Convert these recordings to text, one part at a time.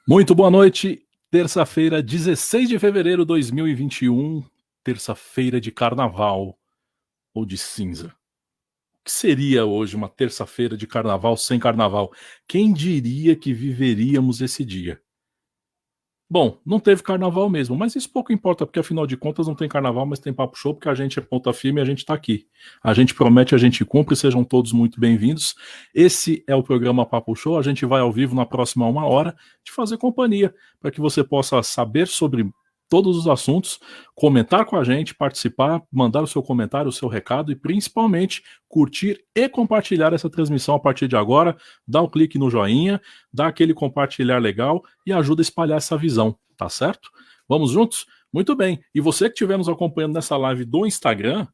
Muito boa noite, terça-feira, 16 de fevereiro de 2021, terça-feira de carnaval ou de cinza. O que seria hoje uma terça-feira de carnaval sem carnaval? Quem diria que viveríamos esse dia? Bom, não teve carnaval mesmo, mas isso pouco importa, porque afinal de contas não tem carnaval, mas tem papo show, porque a gente é ponta firme e a gente tá aqui. A gente promete, a gente cumpre, sejam todos muito bem-vindos. Esse é o programa Papo Show, a gente vai ao vivo na próxima 1 hora te fazer companhia, para que você possa saber sobre todos os assuntos, comentar com a gente, participar, mandar o seu comentário, o seu recado e principalmente curtir e compartilhar essa transmissão a partir de agora. Dá um clique no joinha, dá aquele compartilhar legal e ajuda a espalhar essa visão, tá certo? Vamos juntos? Muito bem. E você que estiver nos acompanhando nessa live do Instagram,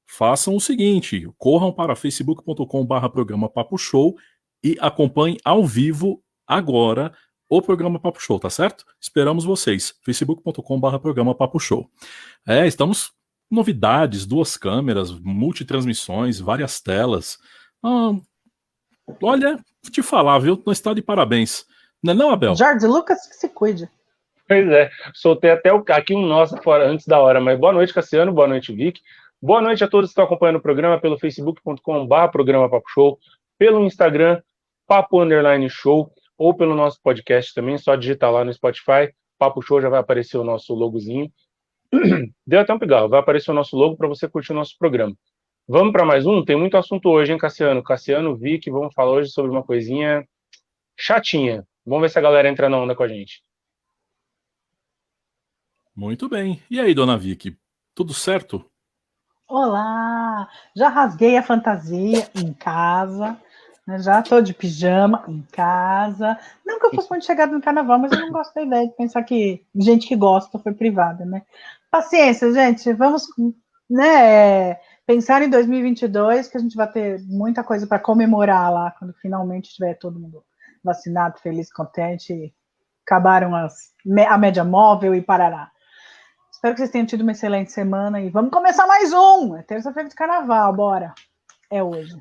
façam o seguinte, corram para facebook.com/programa Papo Show e acompanhem ao vivo agora o programa Papo Show, tá certo? Esperamos vocês. facebook.com/programa Papo Show. Estamos com novidades, 2 câmeras, multitransmissões, várias telas. Olha, vou te falar, viu? Não está de parabéns. Não é não, Abel? Jorge Lucas que se cuide. Pois é, soltei até aqui um nossa fora antes da hora, mas boa noite, Cassiano, boa noite, Vic. Boa noite a todos que estão acompanhando o programa pelo facebook.com/programa Papo Show, pelo Instagram, Papo_Show, ou pelo nosso podcast também, só digitar lá no Spotify, Papo Show, já vai aparecer o nosso logozinho. Deu até um pigarro, vai aparecer o nosso logo para você curtir o nosso programa. Vamos para mais um? Tem muito assunto hoje, hein, Cassiano? Cassiano, Vic, vamos falar hoje sobre uma coisinha chatinha. Vamos ver se a galera entra na onda com a gente. Muito bem. E aí, dona Vicky, tudo certo? Olá! Já rasguei a fantasia em casa, né? Já tô de pijama em casa. Não que eu fosse muito chegada no carnaval, mas eu não gosto da ideia de pensar que gente que gosta foi privada, né? Paciência, gente, vamos, né, pensar em 2022, que a gente vai ter muita coisa para comemorar lá, quando finalmente estiver todo mundo vacinado, feliz, contente, acabaram a média móvel e parará. Espero que vocês tenham tido uma excelente semana e vamos começar mais um. É terça-feira de carnaval, bora. É hoje.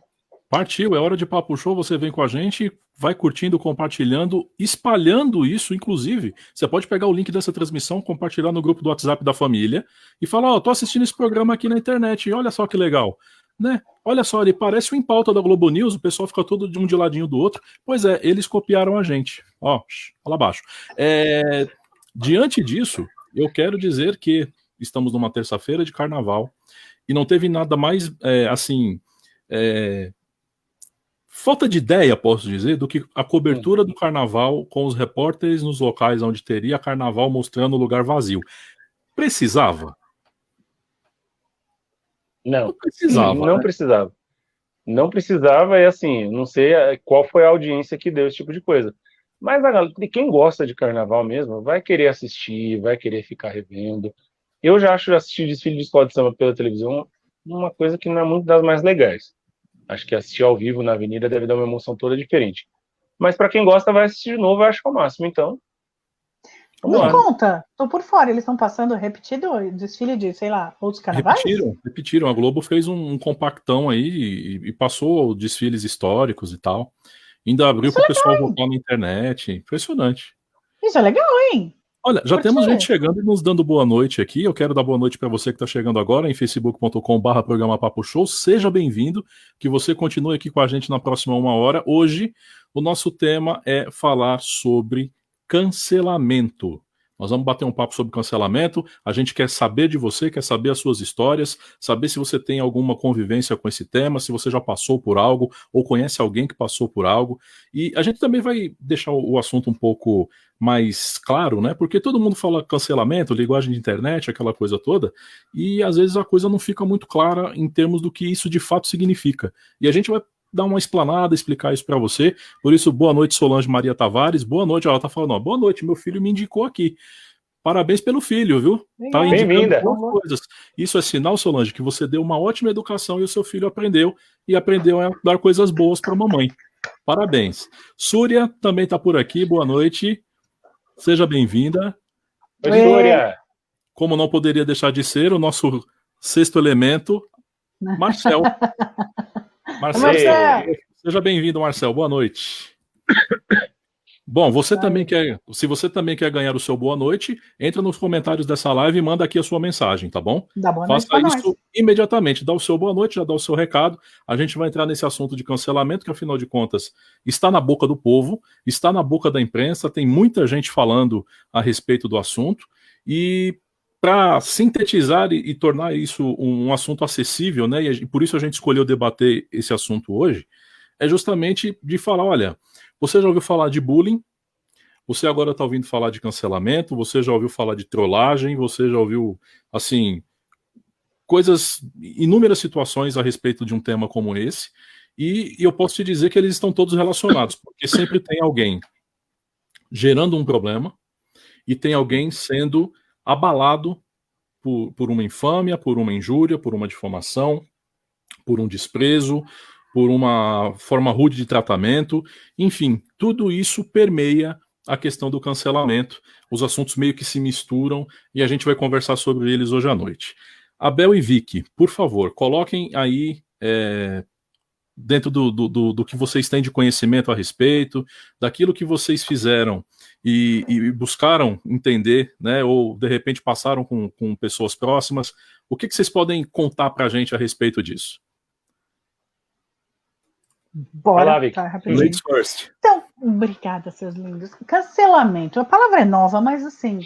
Partiu, é hora de Papo Show, você vem com a gente, vai curtindo, compartilhando, espalhando isso, inclusive. Você pode pegar o link dessa transmissão, compartilhar no grupo do WhatsApp da família e falar, tô assistindo esse programa aqui na internet, olha só que legal. Né? Olha só, ele parece o Em Pauta da Globo News, o pessoal fica todo de um de ladinho do outro. Pois é, eles copiaram a gente. Ó, lá abaixo. Diante disso, eu quero dizer que estamos numa terça-feira de carnaval e não teve nada mais, falta de ideia, posso dizer, do que a cobertura do carnaval com os repórteres nos locais onde teria carnaval mostrando o lugar vazio. Precisava? Não precisava. Não, né? Precisava. Não precisava, e assim, não sei qual foi a audiência que deu esse tipo de coisa. Mas quem gosta de carnaval mesmo vai querer assistir, vai querer ficar revendo. Eu já acho assistir desfile de escola de samba pela televisão uma coisa que não é muito das mais legais. Acho que assistir ao vivo na avenida deve dar uma emoção toda diferente. Mas para quem gosta, vai assistir de novo, eu acho que é o máximo, então. Me conta, tô por fora, eles estão passando repetido o desfile de, sei lá, outros carnavais? Repetiram. A Globo fez um compactão aí e passou desfiles históricos e tal. Ainda abriu para o pessoal voltar na internet. Impressionante. Isso é legal, hein? Olha, já temos gente chegando e nos dando boa noite aqui. Eu quero dar boa noite para você que está chegando agora em facebook.com/programa Papo Show. Seja bem-vindo, que você continue aqui com a gente na próxima 1 hora. Hoje, o nosso tema é falar sobre cancelamento. Nós vamos bater um papo sobre cancelamento. A gente quer saber de você, quer saber as suas histórias, saber se você tem alguma convivência com esse tema, se você já passou por algo ou conhece alguém que passou por algo. E a gente também vai deixar o assunto um pouco mais claro, né? Porque todo mundo fala cancelamento, linguagem de internet, aquela coisa toda, e às vezes a coisa não fica muito clara em termos do que isso de fato significa. E a gente vai dar uma explanada, explicar isso para você. Por isso, boa noite, Solange Maria Tavares. Boa noite, ela tá falando, ó, boa noite, meu filho me indicou aqui. Parabéns pelo filho, viu? Tá bem-vinda. Coisas. Isso é sinal, Solange, que você deu uma ótima educação e o seu filho aprendeu a dar coisas boas para a mamãe. Parabéns. Súria também tá por aqui, boa noite. Seja bem-vinda. Oi, Súria. Como não poderia deixar de ser, o nosso sexto elemento, Marcel. Marcel, seja bem-vindo, Marcel. Boa noite. Bom, se você também quer ganhar o seu boa noite, entra nos comentários dessa live e manda aqui a sua mensagem, tá bom? Dá boa noite Faça pra isso nós. imediatamente, dá o seu boa noite, já dá o seu recado. A gente vai entrar nesse assunto de cancelamento, que afinal de contas está na boca do povo, está na boca da imprensa, tem muita gente falando a respeito do assunto. E para sintetizar e tornar isso um assunto acessível, né? E por isso a gente escolheu debater esse assunto hoje, é justamente de falar, olha, você já ouviu falar de bullying? Você agora está ouvindo falar de cancelamento? Você já ouviu falar de trollagem? Você já ouviu, assim, inúmeras situações a respeito de um tema como esse? E eu posso te dizer que eles estão todos relacionados, porque sempre tem alguém gerando um problema e tem alguém sendo abalado por uma infâmia, por uma injúria, por uma difamação, por um desprezo, por uma forma rude de tratamento, enfim, tudo isso permeia a questão do cancelamento, os assuntos meio que se misturam e a gente vai conversar sobre eles hoje à noite. Abel e Vicky, por favor, coloquem aí dentro do que vocês têm de conhecimento a respeito, daquilo que vocês fizeram e buscaram entender, né, ou de repente passaram com pessoas próximas, o que vocês podem contar pra gente a respeito disso? Bora, Vicky. tá, rapidinho. Ladies first. Então, obrigada, seus lindos. Cancelamento, a palavra é nova, mas assim,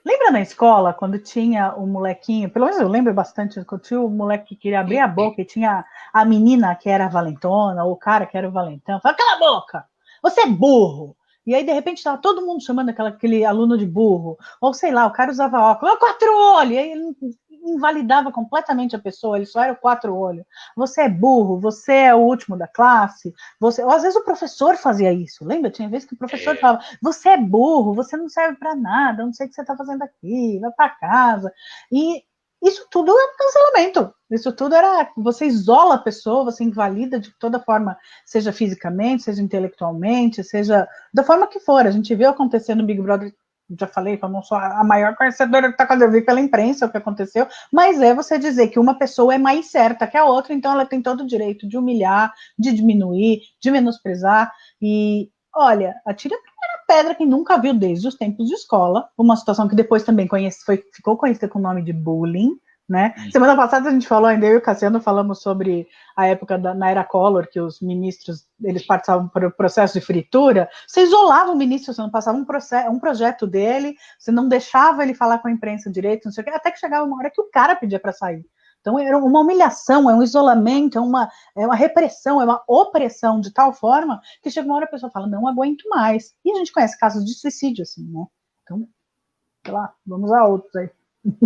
lembra na escola, quando tinha o molequinho, pelo menos eu lembro bastante, quando tinha o moleque que queria abrir a boca e tinha a menina que era a valentona, ou o cara que era o valentão, falava, cala a boca, você é burro. E aí, de repente, estava todo mundo chamando aquele aluno de burro. Ou, sei lá, o cara usava óculos, 4 olhos, e aí ele invalidava completamente a pessoa, ele só era o 4 olhos. Você é burro, você é o último da classe. Ou às vezes o professor fazia isso, lembra? Tinha vezes que o professor falava, você é burro, você não serve para nada, eu não sei o que você está fazendo aqui, vai para casa. E isso tudo é cancelamento. Isso tudo era, você isola a pessoa, você invalida de toda forma, seja fisicamente, seja intelectualmente, seja da forma que for. A gente viu acontecer no Big Brother, já falei que eu não sou a maior conhecedora que está quando eu vi pela imprensa o que aconteceu, mas é você dizer que uma pessoa é mais certa que a outra, então ela tem todo o direito de humilhar, de diminuir, de menosprezar. E olha, atire a primeira pedra quem nunca viu desde os tempos de escola, uma situação que depois também ficou conhecida com o nome de bullying, né? Semana passada a gente falou, ainda eu e o Cassiano falamos sobre a época na era Collor, que os ministros, eles participavam do processo de fritura, você isolava o ministro, você não passava um projeto dele, você não deixava ele falar com a imprensa direito, não sei o quê, até que chegava uma hora que o cara pedia para sair. Então era uma humilhação, é um isolamento, é uma repressão, é uma opressão de tal forma que chega uma hora a pessoa fala, não aguento mais. E a gente conhece casos de suicídio, assim, né? Então, sei lá, vamos a outros aí.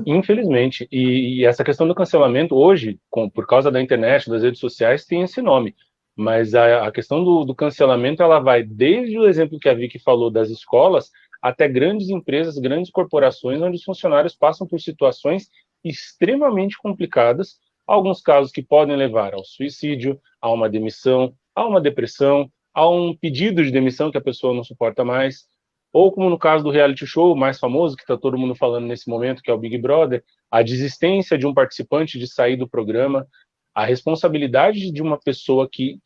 Infelizmente. E essa questão do cancelamento, hoje, por causa da internet, das redes sociais, tem esse nome. Mas a questão do cancelamento, ela vai desde o exemplo que a Vicky falou das escolas, até grandes empresas, grandes corporações, onde os funcionários passam por situações extremamente complicadas, alguns casos que podem levar ao suicídio, a uma demissão, a uma depressão, a um pedido de demissão que a pessoa não suporta mais, ou como no caso do reality show mais famoso, que está todo mundo falando nesse momento, que é o Big Brother, a desistência de um participante de sair do programa, a responsabilidade de uma pessoa que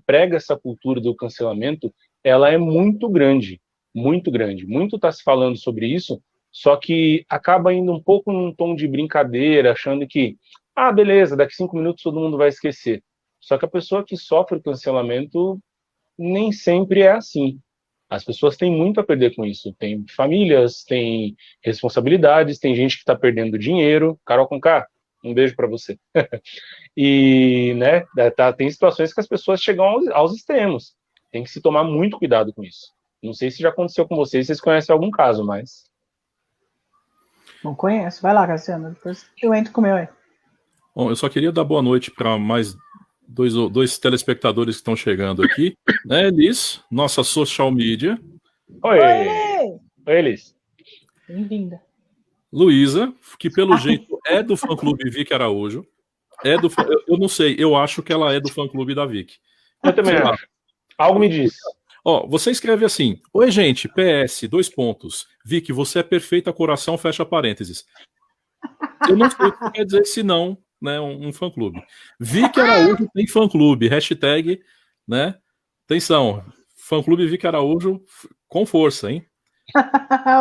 prega essa cultura do cancelamento, ela é muito grande, muito grande. Muito está se falando sobre isso, só que acaba indo um pouco num tom de brincadeira, achando que, beleza, daqui 5 minutos todo mundo vai esquecer. Só que a pessoa que sofre o cancelamento nem sempre é assim. As pessoas têm muito a perder com isso. Tem famílias, tem responsabilidades, tem gente que está perdendo dinheiro. Carol Conká, um beijo para você. E, né, tem situações que as pessoas chegam aos extremos. Tem que se tomar muito cuidado com isso. Não sei se já aconteceu com vocês, vocês conhecem algum caso, mas... Não conheço. Vai lá, Cassiano. Depois eu entro com o meu aí. Bom, eu só queria dar boa noite para mais dois telespectadores que estão chegando aqui, né, Elis, nossa social media. Oi, Elis. Bem-vinda. Luísa, que pelo jeito é do fã-clube Vicky Araújo. Eu não sei, eu acho que ela é do fã-clube da Vicky. Eu também acho. Algo me diz. Ó, você escreve assim, oi gente, PS, 2 pontos, Vicky, você é perfeita, coração, fecha parênteses. Eu não sei o que quer dizer se não, né, um fã-clube. Vicky Araújo tem fã-clube, hashtag, né, atenção, Fã-clube Vicky Araújo com força, hein?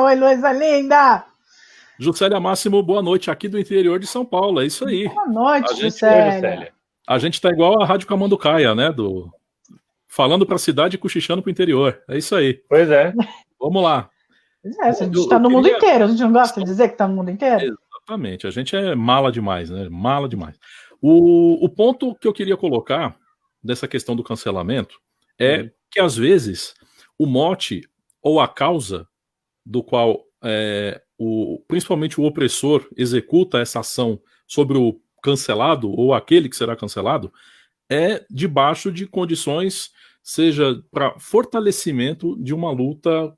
Oi, Luísa linda! Juscelia Máximo, boa noite, aqui do interior de São Paulo, é isso aí. Boa noite, Juscelia. Juscelia. A gente tá igual a Rádio Camanducaia, né? Falando pra cidade e cochichando pro interior. É isso aí. Pois é. Vamos lá. A gente está no mundo inteiro, a gente não gosta de dizer que está no mundo inteiro? Exatamente, a gente é mala demais, né? Mala demais. O ponto que eu queria colocar dessa questão do cancelamento é que, às vezes, o mote ou a causa do qual principalmente o opressor executa essa ação sobre o cancelado ou aquele que será cancelado é debaixo de condições, seja para fortalecimento de uma luta,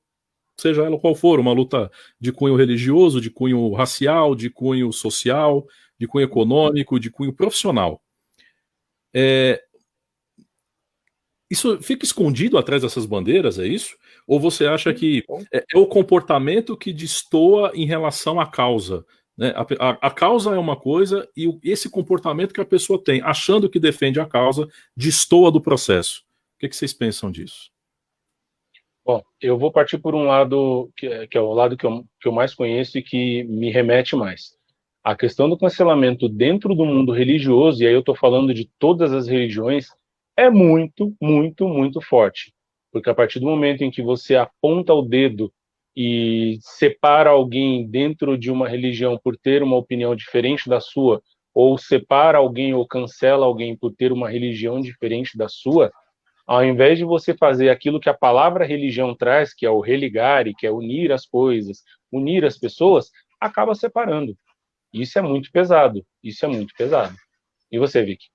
seja ela qual for, uma luta de cunho religioso, de cunho racial, de cunho social, de cunho econômico, de cunho profissional. Isso fica escondido atrás dessas bandeiras, é isso? Ou você acha que é o comportamento que destoa em relação à causa? Né? A causa é uma coisa e esse comportamento que a pessoa tem, achando que defende a causa, destoa do processo. O que vocês pensam disso? Bom, eu vou partir por um lado que é o lado que eu mais conheço e que me remete mais. A questão do cancelamento dentro do mundo religioso, e aí eu estou falando de todas as religiões, é muito, muito, muito forte. Porque a partir do momento em que você aponta o dedo e separa alguém dentro de uma religião por ter uma opinião diferente da sua, ou separa alguém ou cancela alguém por ter uma religião diferente da sua, ao invés de você fazer aquilo que a palavra religião traz, que é o religare, que é unir as coisas, unir as pessoas, acaba separando. Isso é muito pesado. Isso é muito pesado. E você, Vicky?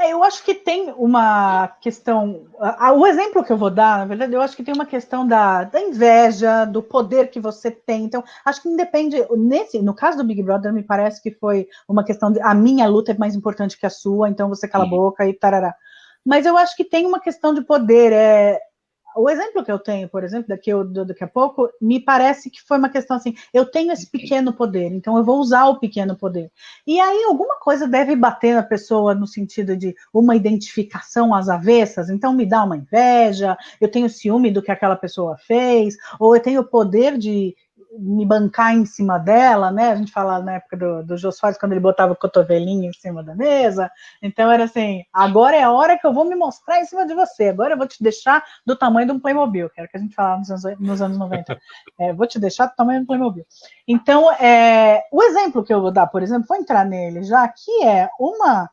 Eu acho que tem uma questão. O exemplo que eu vou dar, na verdade, eu acho que tem uma questão da inveja, do poder que você tem. Então, acho que independe. No caso do Big Brother, me parece que foi uma questão de a minha luta é mais importante que a sua, então você cala a boca e tarará. Mas eu acho que tem uma questão de poder. O exemplo que eu tenho, por exemplo, daqui a pouco, me parece que foi uma questão assim, eu tenho esse pequeno poder, então eu vou usar o pequeno poder. E aí alguma coisa deve bater na pessoa no sentido de uma identificação às avessas, então me dá uma inveja, eu tenho ciúme do que aquela pessoa fez, ou eu tenho o poder de me bancar em cima dela, né? A gente fala na época do Jô Soares, quando ele botava o cotovelinho em cima da mesa. Então era assim, agora é a hora que eu vou me mostrar em cima de você, agora eu vou te deixar do tamanho de um Playmobil, que era o que a gente falava nos anos 90. Vou te deixar do tamanho de um Playmobil. Então, o exemplo que eu vou dar, por exemplo, vou entrar nele já, que é uma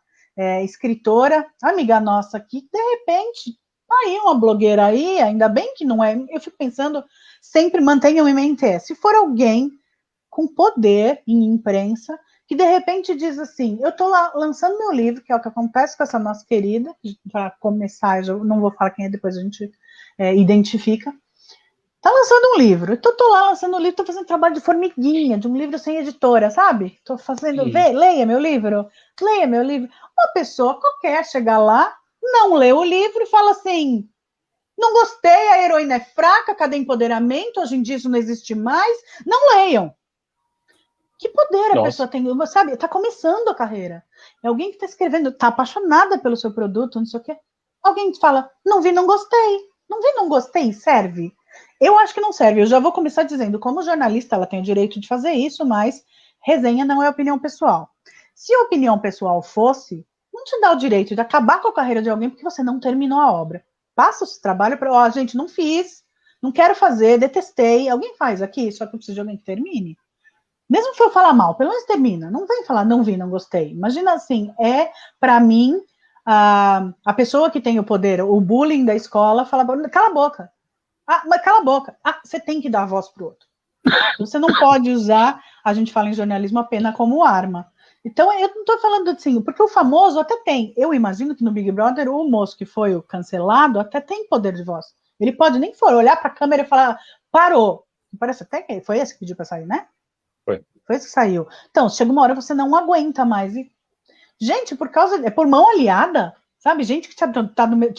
escritora, amiga nossa, que de repente, aí uma blogueira aí, ainda bem que não é, eu fico pensando, sempre mantenham em mente, se for alguém com poder em imprensa, que de repente diz assim, eu estou lá lançando meu livro, que é o que acontece com essa nossa querida, para começar, eu não vou falar quem é, depois a gente identifica, está lançando um livro, eu estou lá lançando um livro, estou fazendo trabalho de formiguinha, de um livro sem editora, sabe? Estou fazendo, leia meu livro. Uma pessoa qualquer chega lá, não lê o livro e fala assim, não gostei, a heroína é fraca, cadê empoderamento? Hoje em dia isso não existe mais. Não leiam. Que poder a pessoa tem, sabe? Está começando a carreira. É alguém que está escrevendo, está apaixonada pelo seu produto, não sei o quê. Alguém que fala, não vi, não gostei. Não vi, não gostei, serve? Eu acho que não serve. Eu já vou começar dizendo, como jornalista, ela tem o direito de fazer isso, mas resenha não é opinião pessoal. Se a opinião pessoal fosse, não te dá o direito de acabar com a carreira de alguém porque você não terminou a obra. Passa esse trabalho para, gente, não fiz, não quero fazer, detestei. Alguém faz aqui, só que eu preciso de alguém que termine. Mesmo que eu falar mal, pelo menos termina. Não vem falar, não vi, não gostei. Imagina assim, para mim, a pessoa que tem o poder, o bullying da escola, fala, cala a boca. Mas cala a boca. Você tem que dar a voz pro outro. Você não pode usar, a gente fala em jornalismo, a pena como arma. Então, eu não estou falando assim, porque o famoso até tem. Eu imagino que no Big Brother, o moço que foi o cancelado até tem poder de voz. Ele pode nem olhar para a câmera e falar, parou. Parece até que foi esse que pediu para sair, né? Foi esse que saiu. Então, chega uma hora você não aguenta mais. E, gente, por mão aliada, sabe? Gente que tinha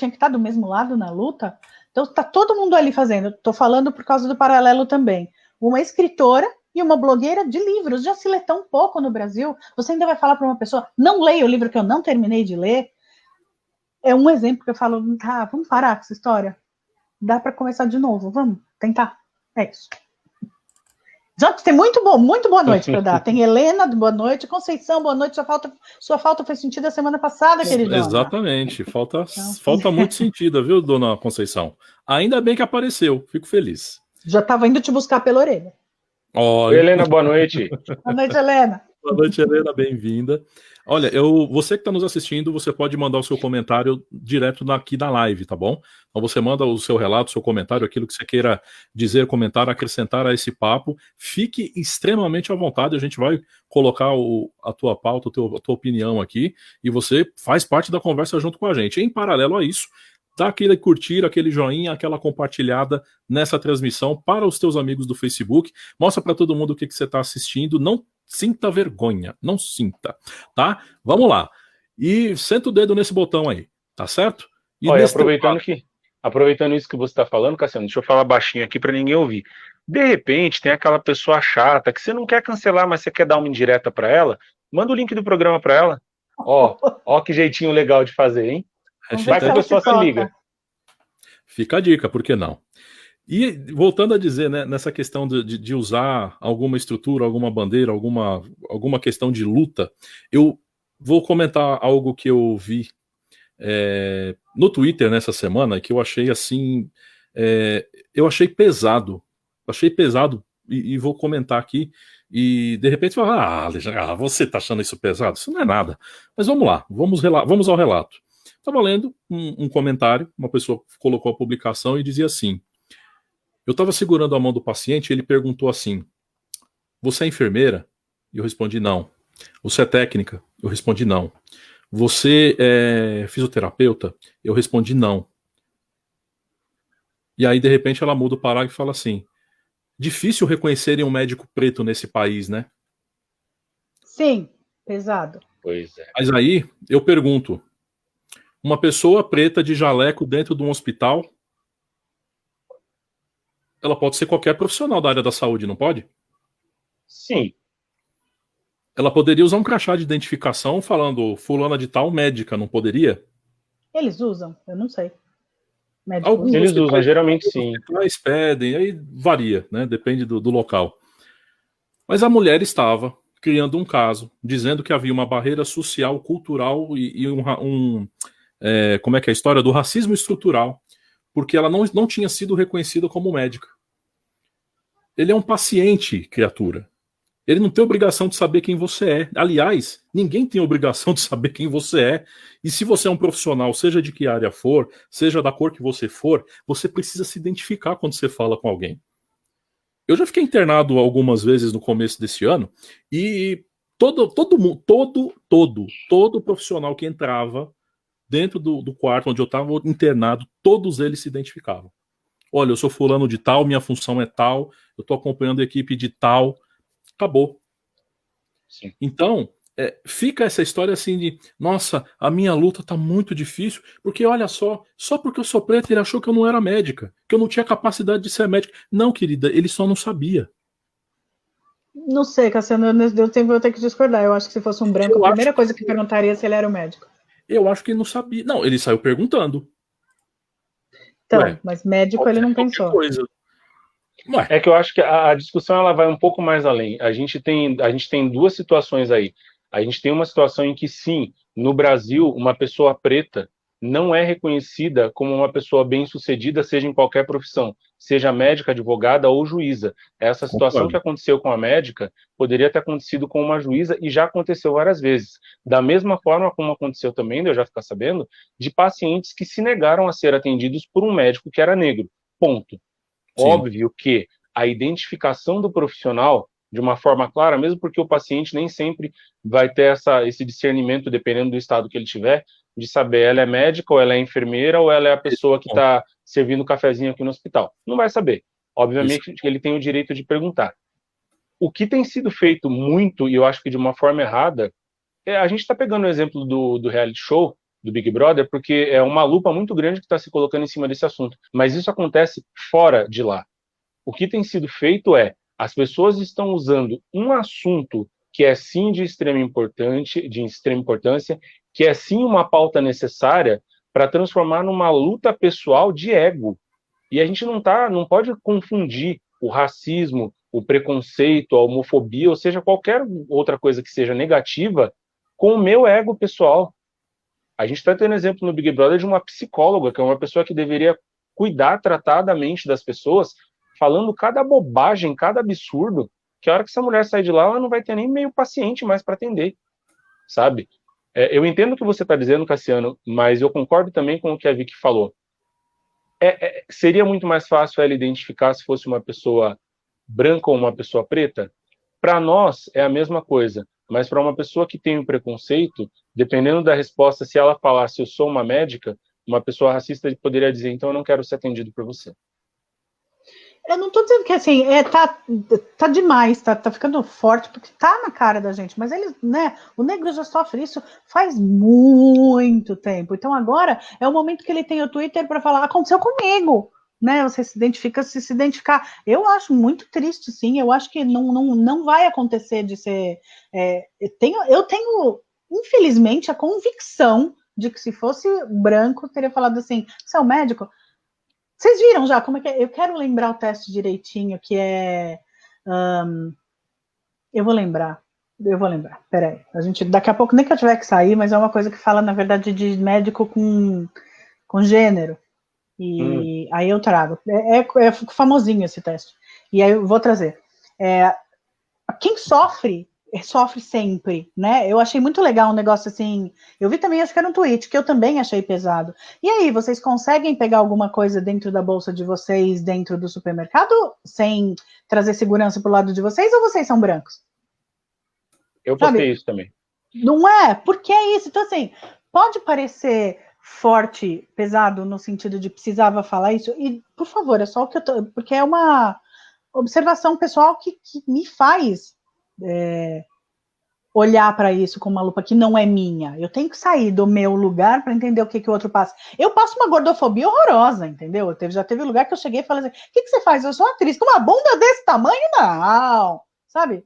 que estar do mesmo lado na luta. Então, tá todo mundo ali fazendo. Estou falando por causa do paralelo também. Uma escritora e uma blogueira de livros. Já se lê tão pouco no Brasil. Você ainda vai falar para uma pessoa, não leia o livro que eu não terminei de ler. é um exemplo que eu falo, tá, vamos parar com essa história? Dá para começar de novo, vamos tentar. É isso. Já tem muito boa noite para dar. Tem Helena, boa noite. Conceição, boa noite. Sua falta fez sentido a semana passada, queridona. Exatamente. Falta muito sentido, viu, dona Conceição? Ainda bem que apareceu. Fico feliz. Já estava indo te buscar pela orelha. Oi, Helena, boa noite. Boa noite, Helena. Boa noite, Helena, bem-vinda. Olha, você que está nos assistindo, você pode mandar o seu comentário direto aqui na live, tá bom? Então você manda o seu relato, o seu comentário, aquilo que você queira dizer, comentar, acrescentar a esse papo. Fique extremamente à vontade, a gente vai colocar a tua pauta, a tua opinião aqui, e você faz parte da conversa junto com a gente. Em paralelo a isso, dá aquele curtir, aquele joinha, aquela compartilhada nessa transmissão para os teus amigos do Facebook. Mostra para todo mundo o que você está assistindo. Não sinta vergonha, não sinta, tá? Vamos lá. E senta o dedo nesse botão aí, tá certo? E olha, aproveitando isso que você está falando, Cassiano, deixa eu falar baixinho aqui para ninguém ouvir. De repente, tem aquela pessoa chata que você não quer cancelar, mas você quer dar uma indireta para ela, manda o link do programa para ela. Ó que jeitinho legal de fazer, hein? Vai que a pessoa se liga. Fica a dica, por que não? E voltando a dizer, né, nessa questão de usar alguma estrutura, alguma bandeira, alguma questão de luta, eu vou comentar algo que eu vi no Twitter nessa semana, que eu achei assim, eu achei pesado, e vou comentar aqui, e de repente falar, você tá achando isso pesado? Isso não é nada. Mas vamos lá, vamos ao relato. Estava lendo um comentário, uma pessoa colocou a publicação e dizia assim: eu estava segurando a mão do paciente e ele perguntou assim: você é enfermeira? E eu respondi não. Você é técnica? Eu respondi não. Você é fisioterapeuta? Eu respondi não. E aí, de repente, ela muda o parágrafo e fala assim: difícil reconhecerem um médico preto nesse país, né? Sim, pesado. Pois é. Mas aí, eu pergunto: uma pessoa preta de jaleco dentro de um hospital, ela pode ser qualquer profissional da área da saúde, não pode? Sim. Ela poderia usar um crachá de identificação falando fulana de tal médica, não poderia? Eles usam, eu não sei. Alguns eles usam, geralmente sim. Os pedem, aí varia, né? Depende do local. Mas a mulher estava criando um caso, dizendo que havia uma barreira social, cultural e como é que é a história? Do racismo estrutural, porque ela não tinha sido reconhecida como médica. Ele é um paciente, criatura. Ele não tem obrigação de saber quem você é. Aliás, ninguém tem obrigação de saber quem você é. E se você é um profissional, seja de que área for, seja da cor que você for, você precisa se identificar quando você fala com alguém. Eu já fiquei internado algumas vezes no começo desse ano e todo profissional que entrava dentro do quarto onde eu estava internado, todos eles se identificavam. Olha, eu sou fulano de tal, minha função é tal, eu estou acompanhando a equipe de tal. Acabou. Sim. Então, fica essa história assim de, nossa, a minha luta tá muito difícil, porque olha só porque eu sou preta, ele achou que eu não era médica, que eu não tinha capacidade de ser médica. Não, querida, ele só não sabia. Não sei, Cassiano, eu vou ter que discordar. Eu acho que se fosse um branco, a primeira coisa que perguntaria se ele era o médico. Eu acho que ele não sabia. Não, ele saiu perguntando. Então, mas médico ele não pensou. Coisa. É que eu acho que a discussão ela vai um pouco mais além. A gente tem duas situações aí. A gente tem uma situação em que, sim, no Brasil, uma pessoa preta não é reconhecida como uma pessoa bem-sucedida, seja em qualquer profissão, seja médica, advogada ou juíza. Essa situação que aconteceu com a médica poderia ter acontecido com uma juíza e já aconteceu várias vezes. Da mesma forma como aconteceu também, eu já ficar sabendo, de pacientes que se negaram a ser atendidos por um médico que era negro. Ponto. Sim. Óbvio que a identificação do profissional de uma forma clara, mesmo porque o paciente nem sempre vai ter esse discernimento, dependendo do estado que ele tiver, de saber ela é médica, ou ela é enfermeira, ou ela é a pessoa que está servindo o cafezinho aqui no hospital. Não vai saber. Obviamente que ele tem o direito de perguntar. O que tem sido feito muito, e eu acho que de uma forma errada, a gente está pegando o exemplo do reality show, do Big Brother, porque é uma lupa muito grande que está se colocando em cima desse assunto. Mas isso acontece fora de lá. O que tem sido feito as pessoas estão usando um assunto que é sim de extrema importância, que é sim uma pauta necessária, para transformar numa luta pessoal de ego. E a gente não pode confundir o racismo, o preconceito, a homofobia, ou seja, qualquer outra coisa que seja negativa, com o meu ego pessoal. A gente está tendo exemplo no Big Brother de uma psicóloga, que é uma pessoa que deveria cuidar, tratar da mente das pessoas, falando cada bobagem, cada absurdo, que a hora que essa mulher sair de lá, ela não vai ter nem meio paciente mais para atender, sabe? Eu entendo o que você está dizendo, Cassiano, mas eu concordo também com o que a Vicky falou. Seria muito mais fácil ela identificar se fosse uma pessoa branca ou uma pessoa preta? Para nós é a mesma coisa, mas para uma pessoa que tem um preconceito, dependendo da resposta, se ela falasse eu sou uma médica, uma pessoa racista poderia dizer então eu não quero ser atendido por você. Eu não tô dizendo que assim, tá demais, tá ficando forte, porque tá na cara da gente, mas eles, né, o negro já sofre isso faz muito tempo. Então agora é o momento que ele tem o Twitter para falar, aconteceu comigo, né? Você se identificar. Eu acho muito triste, sim, eu acho que não vai acontecer de ser. Eu tenho, infelizmente, a convicção de que se fosse branco, teria falado assim, você é um médico? Vocês viram já como é que é? Eu quero lembrar o teste direitinho, que é... eu vou lembrar. Peraí. Daqui a pouco, nem que eu tiver que sair, mas é uma coisa que fala, na verdade, de médico com gênero. E aí eu trago. É famosinho esse teste. E aí eu vou trazer. Quem sofre sempre, né? Eu achei muito legal um negócio assim. Eu vi também, acho que era um tweet, que eu também achei pesado. E aí, vocês conseguem pegar alguma coisa dentro da bolsa de vocês, dentro do supermercado, sem trazer segurança pro lado de vocês, ou vocês são brancos? Eu postei isso também. Não é? Porque é isso. Então, assim, pode parecer forte, pesado, no sentido de precisava falar isso, e, por favor, é só o que eu tô... Porque é uma observação pessoal que me faz olhar para isso com uma lupa que não é minha. Eu tenho que sair do meu lugar para entender o que o outro passa. Eu passo uma gordofobia horrorosa, entendeu? Já teve lugar que eu cheguei e falei assim, o que você faz? Eu sou atriz, com uma bunda desse tamanho? Não! Sabe?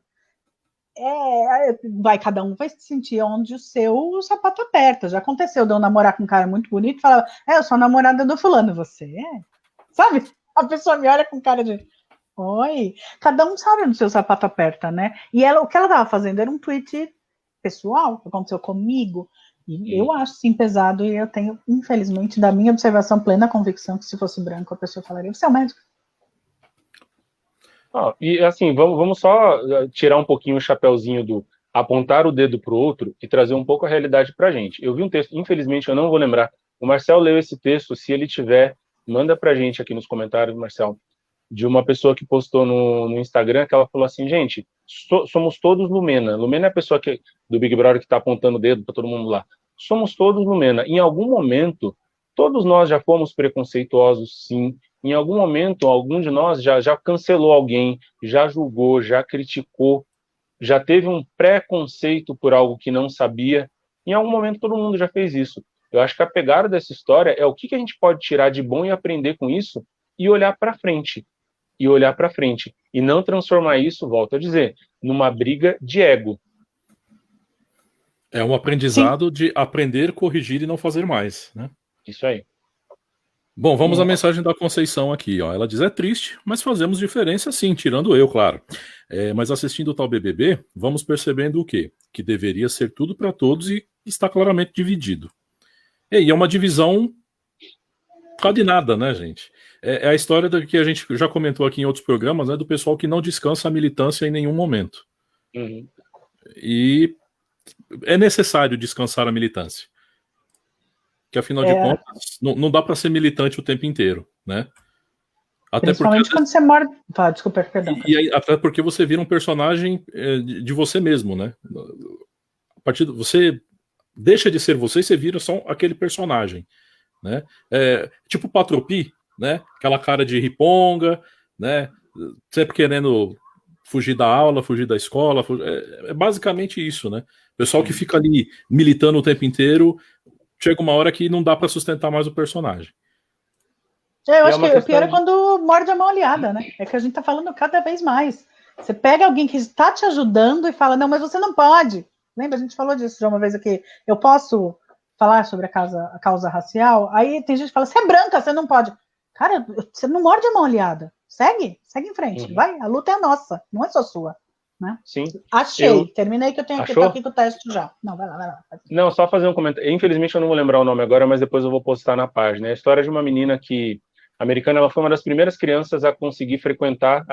Cada um vai se sentir onde o seu sapato aperta. Já aconteceu de eu namorar com um cara muito bonito e falar, eu sou a namorada do fulano, você é? Sabe? A pessoa me olha com cara de... Oi, cada um sabe onde o seu sapato aperta, né? E o que ela estava fazendo era um tweet pessoal, que aconteceu comigo, e eu acho sim pesado, e eu tenho, infelizmente, da minha observação, plena convicção que se fosse branco, a pessoa falaria, você é o médico. E assim, vamos só tirar um pouquinho o chapéuzinho do apontar o dedo para o outro e trazer um pouco a realidade para a gente. Eu vi um texto, infelizmente eu não vou lembrar, o Marcel leu esse texto, se ele tiver, manda para a gente aqui nos comentários, Marcel, de uma pessoa que postou no Instagram, que ela falou assim, gente, somos todos Lumena. Lumena é a pessoa do Big Brother que está apontando o dedo para todo mundo lá. Somos todos Lumena. Em algum momento, todos nós já fomos preconceituosos, sim. Em algum momento, algum de nós já cancelou alguém, já julgou, já criticou, já teve um preconceito por algo que não sabia. Em algum momento, todo mundo já fez isso. Eu acho que a pegada dessa história é o que a gente pode tirar de bom e aprender com isso e olhar para frente. E não transformar isso, volto a dizer, numa briga de ego. É um aprendizado de aprender, corrigir e não fazer mais, né? Isso aí. Bom, vamos à mensagem da Conceição aqui, ó. Ela diz, é triste, mas fazemos diferença sim, tirando eu, claro. Mas assistindo o tal BBB, vamos percebendo o quê? Que deveria ser tudo para todos e está claramente dividido. E é uma divisão coordenada, né, gente? É a história que a gente já comentou aqui em outros programas, né, do pessoal que não descansa a militância em nenhum momento. Uhum. E é necessário descansar a militância. Que afinal de contas, não dá para ser militante o tempo inteiro, né? Principalmente quando você mora... desculpa, perdão. Até porque você vira um personagem de você mesmo, né? A partir você deixa de ser você e você vira só aquele personagem, né? Tipo Patropi, né? Aquela cara de riponga, né? Sempre querendo fugir da aula, fugir da escola. É basicamente isso, né? O pessoal que fica ali militando o tempo inteiro, chega uma hora que não dá para sustentar mais o personagem. Eu acho que o pior é quando morde a mão aliada, né? É que a gente tá falando cada vez mais. Você pega alguém que está te ajudando e fala, não, mas você não pode. Lembra? A gente falou disso já uma vez aqui. Eu posso falar sobre a causa racial, aí tem gente que fala, você é branca, você não pode. Cara, você não morde a mão aliada. Segue em frente. Vai, a luta é nossa, não é só sua. Né? Sim. Achei, terminei que eu tenho aqui, tô aqui com o teste já. Não, vai lá. Não, só fazer um comentário. Infelizmente eu não vou lembrar o nome agora, mas depois eu vou postar na página. É a história de uma menina americana, ela foi uma das primeiras crianças a conseguir frequentar,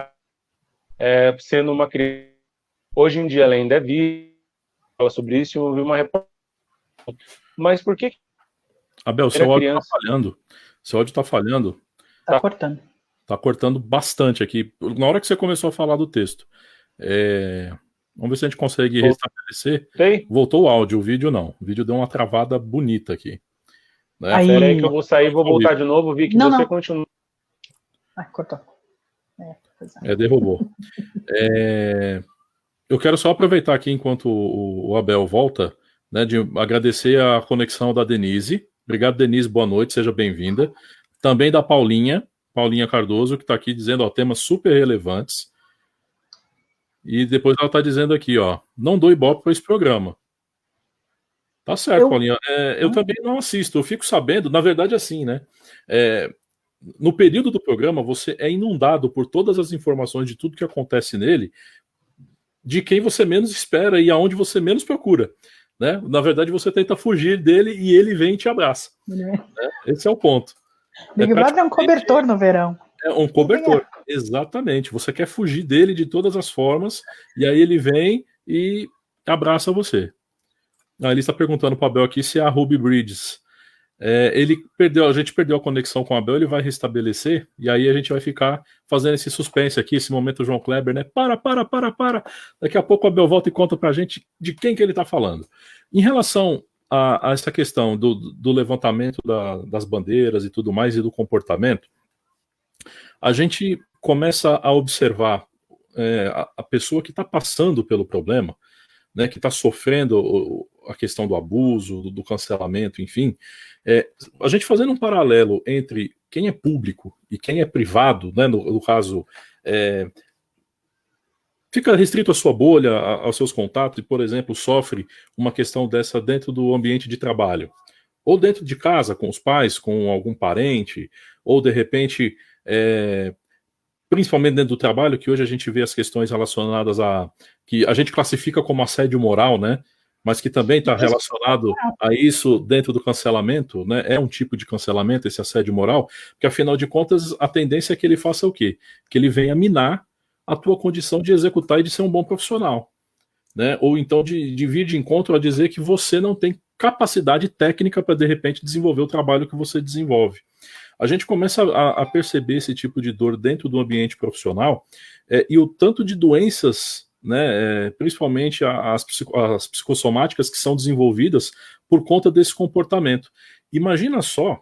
sendo uma criança. Hoje em dia ela ainda é viva, fala sobre isso, eu vi uma reportagem. Mas por que... Abel, seu áudio está falhando. Seu áudio está falhando. Está cortando. Está cortando bastante aqui. Na hora que você começou a falar do texto. Vamos ver se a gente consegue restabelecer. Voltou o áudio, o vídeo não. O vídeo deu uma travada bonita aqui. Né? Espera aí que eu vou sair e vou voltar de novo. Vi que você continua. Cortou. Derrubou. Eu quero só aproveitar aqui enquanto o Abel volta, né, de agradecer a conexão da Denise. Obrigado, Denise, boa noite, seja bem-vinda. Também da Paulinha Cardoso, que está aqui dizendo, ó, temas super relevantes. E depois ela está dizendo aqui, ó, não dou ibope para esse programa. Tá certo, Paulinha. Eu também não assisto, eu fico sabendo, na verdade, assim, né? No período do programa, você é inundado por todas as informações de tudo que acontece nele, de quem você menos espera e aonde você menos procura. Né? Na verdade, você tenta fugir dele e ele vem e te abraça. Né? Esse é o ponto. Big Brother é um cobertor no verão. É um cobertor, exatamente. Você quer fugir dele de todas as formas, e aí ele vem e abraça você. Ele está perguntando para o Abel aqui se é a Ruby Bridges. A gente perdeu a conexão com o Abel, ele vai restabelecer, e aí a gente vai ficar fazendo esse suspense aqui, esse momento João Kleber, né? Para. Daqui a pouco o Abel volta e conta pra gente de quem que ele está falando. Em relação a essa questão do levantamento das bandeiras e tudo mais, e do comportamento, a gente começa a observar a pessoa que está passando pelo problema, né, que está sofrendo a questão do abuso, do cancelamento, enfim, a gente fazendo um paralelo entre quem é público e quem é privado, né, no caso, fica restrito à sua bolha, aos seus contatos, e, por exemplo, sofre uma questão dessa dentro do ambiente de trabalho, ou dentro de casa, com os pais, com algum parente, ou, de repente, principalmente dentro do trabalho, que hoje a gente vê as questões relacionadas que a gente classifica como assédio moral, né? Mas que também está relacionado a isso dentro do cancelamento, né? É um tipo de cancelamento, esse assédio moral, porque afinal de contas a tendência é que ele faça o quê? Que ele venha minar a tua condição de executar e de ser um bom profissional, né? Ou então de vir de encontro a dizer que você não tem capacidade técnica para de repente desenvolver o trabalho que você desenvolve. A gente começa a perceber esse tipo de dor dentro do ambiente profissional e o tanto de doenças, né, principalmente as psicossomáticas que são desenvolvidas por conta desse comportamento. Imagina só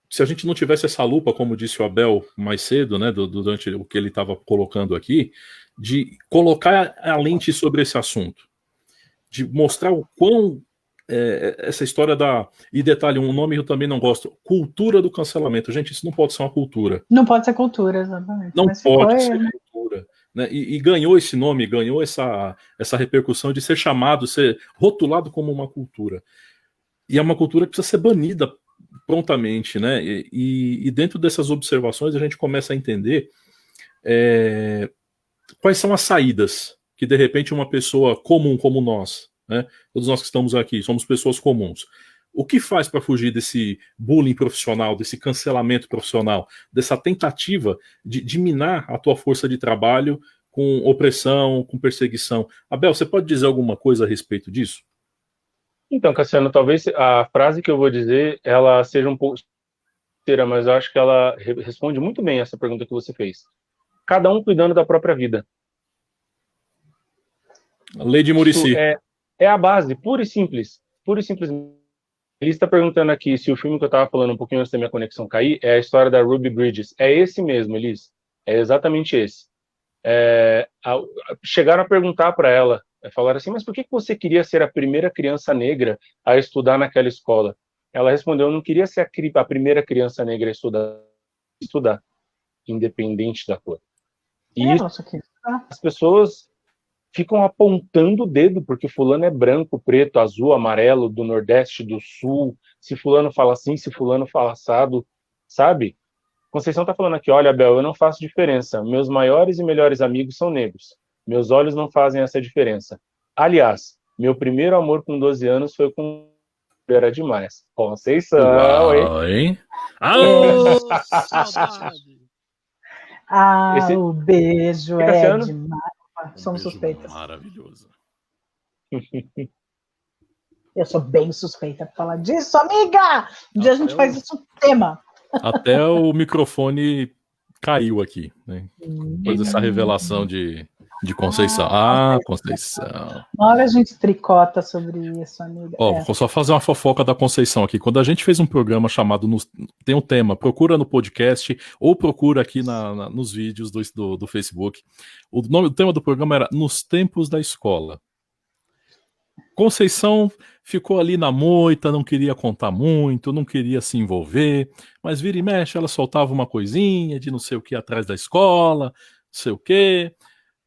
se a gente não tivesse essa lupa, como disse o Abel mais cedo, né, durante o que ele estava colocando aqui, de colocar a lente sobre esse assunto, de mostrar o quão essa história e detalhe, um nome que eu também não gosto, cultura do cancelamento. Gente, isso não pode ser uma cultura. Não pode ser cultura, exatamente. Não pode ser cultura. Né? E ganhou esse nome, ganhou essa repercussão de ser chamado, ser rotulado como uma cultura. E é uma cultura que precisa ser banida prontamente, né? E dentro dessas observações a gente começa a entender quais são as saídas que de repente uma pessoa comum como nós, né? Todos nós que estamos aqui somos pessoas comuns. O que faz para fugir desse bullying profissional, desse cancelamento profissional, dessa tentativa de minar a tua força de trabalho com opressão, com perseguição? Abel, você pode dizer alguma coisa a respeito disso? Então, Cassiano, talvez a frase que eu vou dizer, ela seja um pouco inteira, mas eu acho que ela responde muito bem essa pergunta que você fez. Cada um cuidando da própria vida. A lei de Muricy. É a base, pura e simples. Pura e simples. Ele está perguntando aqui se o filme que eu estava falando um pouquinho antes da minha conexão cair é a história da Ruby Bridges. É esse mesmo, Elis. É exatamente esse. Chegaram a perguntar para ela, falaram assim, mas por que você queria ser a primeira criança negra a estudar naquela escola? Ela respondeu, eu não queria ser a primeira criança negra a estudar, independente da cor. E as pessoas ficam apontando o dedo, porque fulano é branco, preto, azul, amarelo, do Nordeste, do Sul, se fulano fala assim, se fulano fala assado, sabe? Conceição tá falando aqui, olha, Abel, eu não faço diferença, meus maiores e melhores amigos são negros, meus olhos não fazem essa diferença. Aliás, meu primeiro amor com 12 anos foi com... Era demais. Conceição, Uau, hein? Saudade! O beijo é demais. Somos suspeitas. Maravilhoso. Eu sou bem suspeita para falar disso, amiga! Um dia a gente faz isso um tema. Até o microfone caiu aqui, né? Depois dessa revelação de Conceição. Conceição. Uma hora a gente tricota sobre isso, amiga. Vou só fazer uma fofoca da Conceição aqui. Quando a gente fez um programa chamado... Tem um tema, procura no podcast ou procura aqui nos vídeos do Facebook. O tema do programa era Nos Tempos da Escola. Conceição ficou ali na moita, não queria contar muito, não queria se envolver, mas vira e mexe, ela soltava uma coisinha de não sei o que atrás da escola, não sei o que,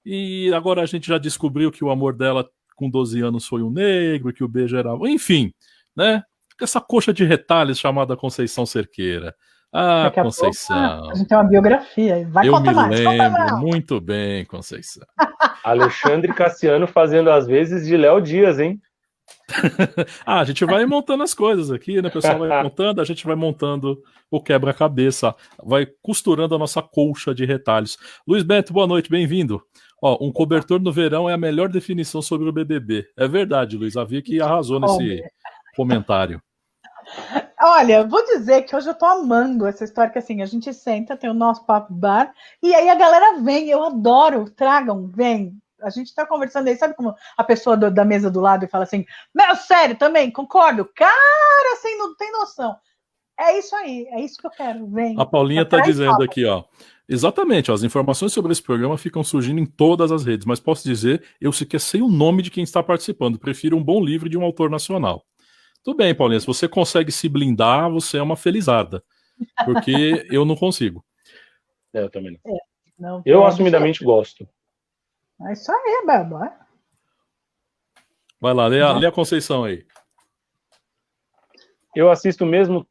e agora a gente já descobriu que o amor dela com 12 anos foi um negro, que o beijo era... Enfim, né? Essa coxa de retalhos chamada Conceição Cerqueira. Conceição. A gente tem uma biografia. Vai contar mais. Eu me lembro muito bem, Conceição. Alexandre Cassiano fazendo as vezes de Léo Dias, hein? A gente vai montando as coisas aqui, né? O pessoal vai montando, a gente vai montando o quebra-cabeça, vai costurando a nossa colcha de retalhos. Luiz Beto, boa noite, bem-vindo. Um cobertor no verão é a melhor definição sobre o BBB. É verdade, Luiz, a Vicky arrasou nesse comentário. Olha, vou dizer que hoje eu tô amando essa história, que assim, a gente senta, tem o nosso papo bar, e aí a galera vem, eu adoro, tragam, vem. A gente tá conversando aí, sabe como a pessoa da mesa do lado e fala assim, meu, sério, também, concordo, cara, assim, não tem noção. É isso aí, é isso que eu quero, vem. A Paulinha tá dizendo aqui, exatamente, as informações sobre esse programa ficam surgindo em todas as redes, mas posso dizer, eu sequer sei o nome de quem está participando, prefiro um bom livro de um autor nacional. Tudo bem, Paulinha, se você consegue se blindar, você é uma felizarda. Porque eu não consigo. Eu também não. Eu assumidamente gosto. É isso aí, Bebo. Vai lá, lê a Conceição aí. Eu assisto mesmo.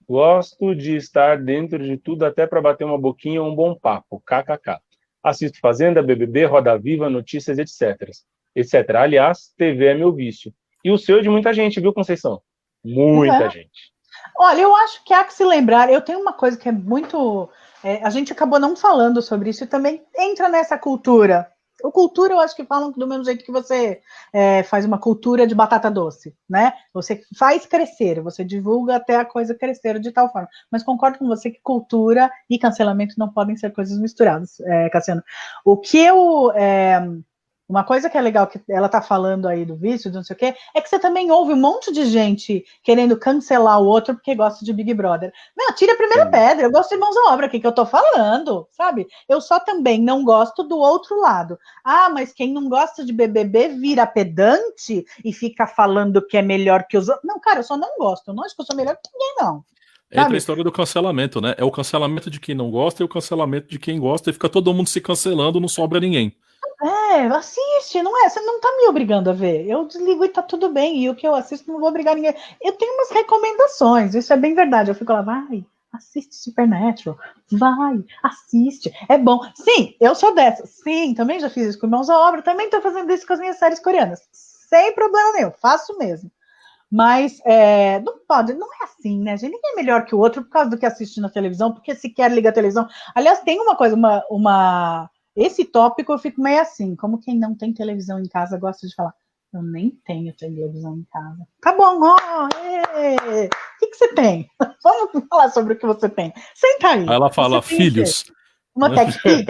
Gosto de estar dentro de tudo, até para bater uma boquinha ou um bom papo. KKK. Assisto Fazenda, BBB, Roda Viva, notícias, etc. Aliás, TV é meu vício. E o seu é de muita gente, viu, Conceição? Muita gente. Olha, eu acho que há que se lembrar, eu tenho uma coisa que é muito... a gente acabou não falando sobre isso e também entra nessa cultura. O cultura, eu acho que falam do mesmo jeito que você faz uma cultura de batata doce, né? Você faz crescer, você divulga até a coisa crescer de tal forma. Mas concordo com você que cultura e cancelamento não podem ser coisas misturadas, Cassiano. O que eu... Uma coisa que é legal que ela tá falando aí do vício, do não sei o quê, é que você também ouve um monte de gente querendo cancelar o outro porque gosta de Big Brother. Não, tira a primeira pedra, eu gosto de Irmãos à Obra, o que eu tô falando, sabe? Eu só também não gosto do outro lado. Mas quem não gosta de BBB vira pedante e fica falando que é melhor que os outros. Não, cara, eu só não gosto, eu não acho que eu sou melhor que ninguém, não. Entra a história do cancelamento, né? É o cancelamento de quem não gosta e o cancelamento de quem gosta e fica todo mundo se cancelando, não sobra ninguém. Assiste, não é? Você não tá me obrigando a ver. Eu desligo e tá tudo bem. E o que eu assisto não vou obrigar ninguém. Eu tenho umas recomendações, isso é bem verdade. Eu fico lá, vai, assiste Supernatural. Vai, assiste. É bom. Sim, eu sou dessa. Sim, também já fiz isso com Irmãos à Obra. Também tô fazendo isso com as minhas séries coreanas. Sem problema nenhum, faço mesmo. Mas não pode, não é assim, né, gente? Ninguém é melhor que o outro por causa do que assiste na televisão, porque sequer liga a televisão. Aliás, tem uma coisa, esse tópico eu fico meio assim, como quem não tem televisão em casa gosta de falar, eu nem tenho televisão em casa. Tá bom, o que você tem? Vamos falar sobre o que você tem. Senta aí. Aí ela fala, filhos. Uma TechPix?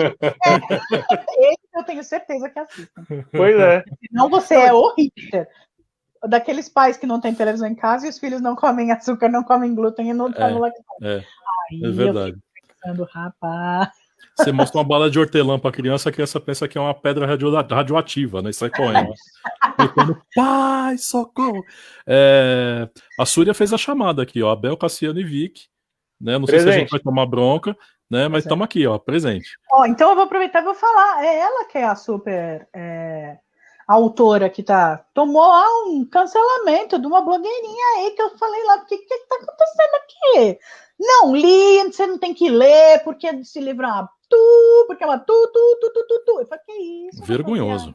Esse eu tenho certeza que assistem. Pois é. Senão você é o hipster. Daqueles pais que não têm televisão em casa e os filhos não comem açúcar, não comem glúten e não tomam lactose. É verdade. Eu fico pensando, rapaz... Você mostra uma bala de hortelã pra criança, a criança pensa que é uma pedra radioativa, né? E sai correndo. Pai, socorro! A Súria fez a chamada aqui, Abel, Cassiano e Vic, né? Não sei se a gente Presente. vai tomar bronca, né? Mas estamos aqui, ó, presente. Ó, então eu vou aproveitar e vou falar. É ela que é a super autora que tomou um cancelamento de uma blogueirinha aí que eu falei lá, o que tá acontecendo aqui? Não li, você não tem que ler, porque esse livro é uma porque é uma tu. Eu falei, que isso? Vergonhoso.